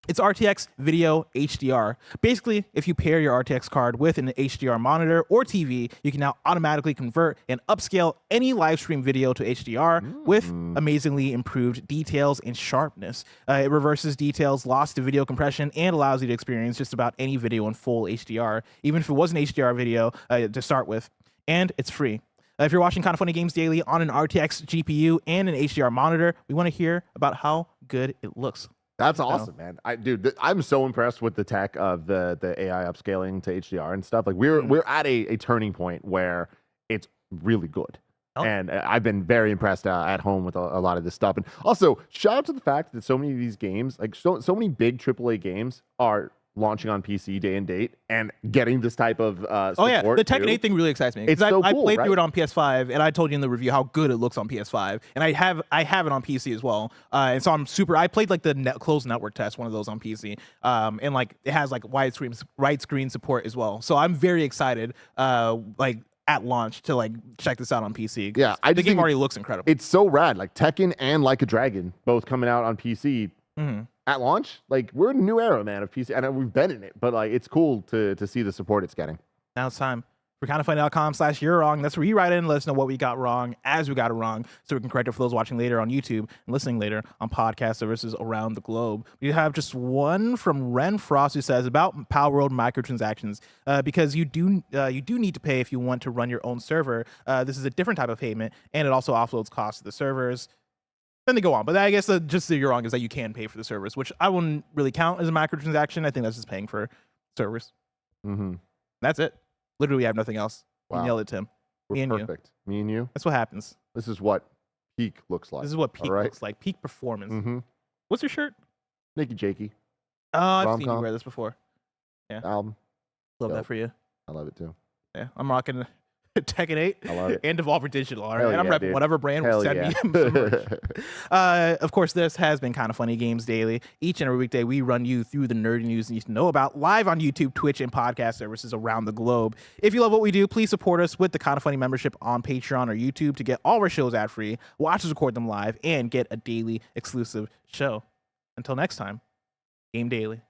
It's RTX Video HDR. Basically, if you pair your RTX card with an HDR monitor or TV, you can now automatically convert and upscale any live stream video to HDR with amazingly improved details and sharpness. It reverses details lost to video compression and allows you to experience just about any video in full HDR, even if it was an HDR video to start with. And it's free. If you're watching Kinda Funny Games Daily on an RTX GPU and an HDR monitor, we want to hear about how good it looks. That's awesome, man. I'm so impressed with the tech of the AI upscaling to HDR and stuff. Like we're at a turning point where it's really good. And I've been very impressed at home with a lot of this stuff. And also, shout out to the fact that so many of these games, like so many big AAA games, are launching on PC day and date and getting this type of support. Oh yeah, the Tekken 8 thing really excites me. It's so I cool, played right? through it on PS5, and I told you in the review how good it looks on PS5, and I have it on PC as well. And so I played like the closed network test, one of those on PC, and like it has like widescreen support as well. So I'm very excited, like at launch to like check this out on PC. Yeah, the game already looks incredible. It's so rad. Like Tekken and Like a Dragon both coming out on PC. At launch, like we're in a new era, man, of PC, and we've been in it, but like it's cool to see the support it's getting. Now it's time for kindafunny.com/you're wrong. That's where you write in and let us know what we got wrong as we got it wrong, so we can correct it for those watching later on YouTube and listening later on podcast services around the globe. We have just one from Ren Frost who says about Palworld microtransactions, because you do need to pay if you want to run your own server. This is a different type of payment, and it also offloads costs to the servers. Then they go on, but I guess just the you're wrong is that you can pay for the service, which I wouldn't really count as a microtransaction. I think that's just paying for servers. That's it. Literally, I have nothing else. Wow. You nailed it, Tim. We're Me and perfect. Me and you. That's what happens. This is what peak looks like. This is what peak right? looks like. Peak performance. What's your shirt? Nikki Jakey. Oh, I've seen you Rom-com. wear this before. Yeah, Album. love Dope. that for you. I love it too. Yeah, I'm rocking Tekken 8 I love it. and Devolver Digital. All right, Hell and I'm yeah, repping dude. whatever brand Hell will send yeah. me some merch. Of course, this has been Kinda Funny Games Daily. Each and every weekday, we run you through the nerdy news you need to know about live on YouTube, Twitch, and podcast services around the globe. If you love what we do, please support us with the Kinda Funny membership on Patreon or YouTube to get all our shows ad-free, watch us record them live, and get a daily exclusive show. Until next time, Game Daily.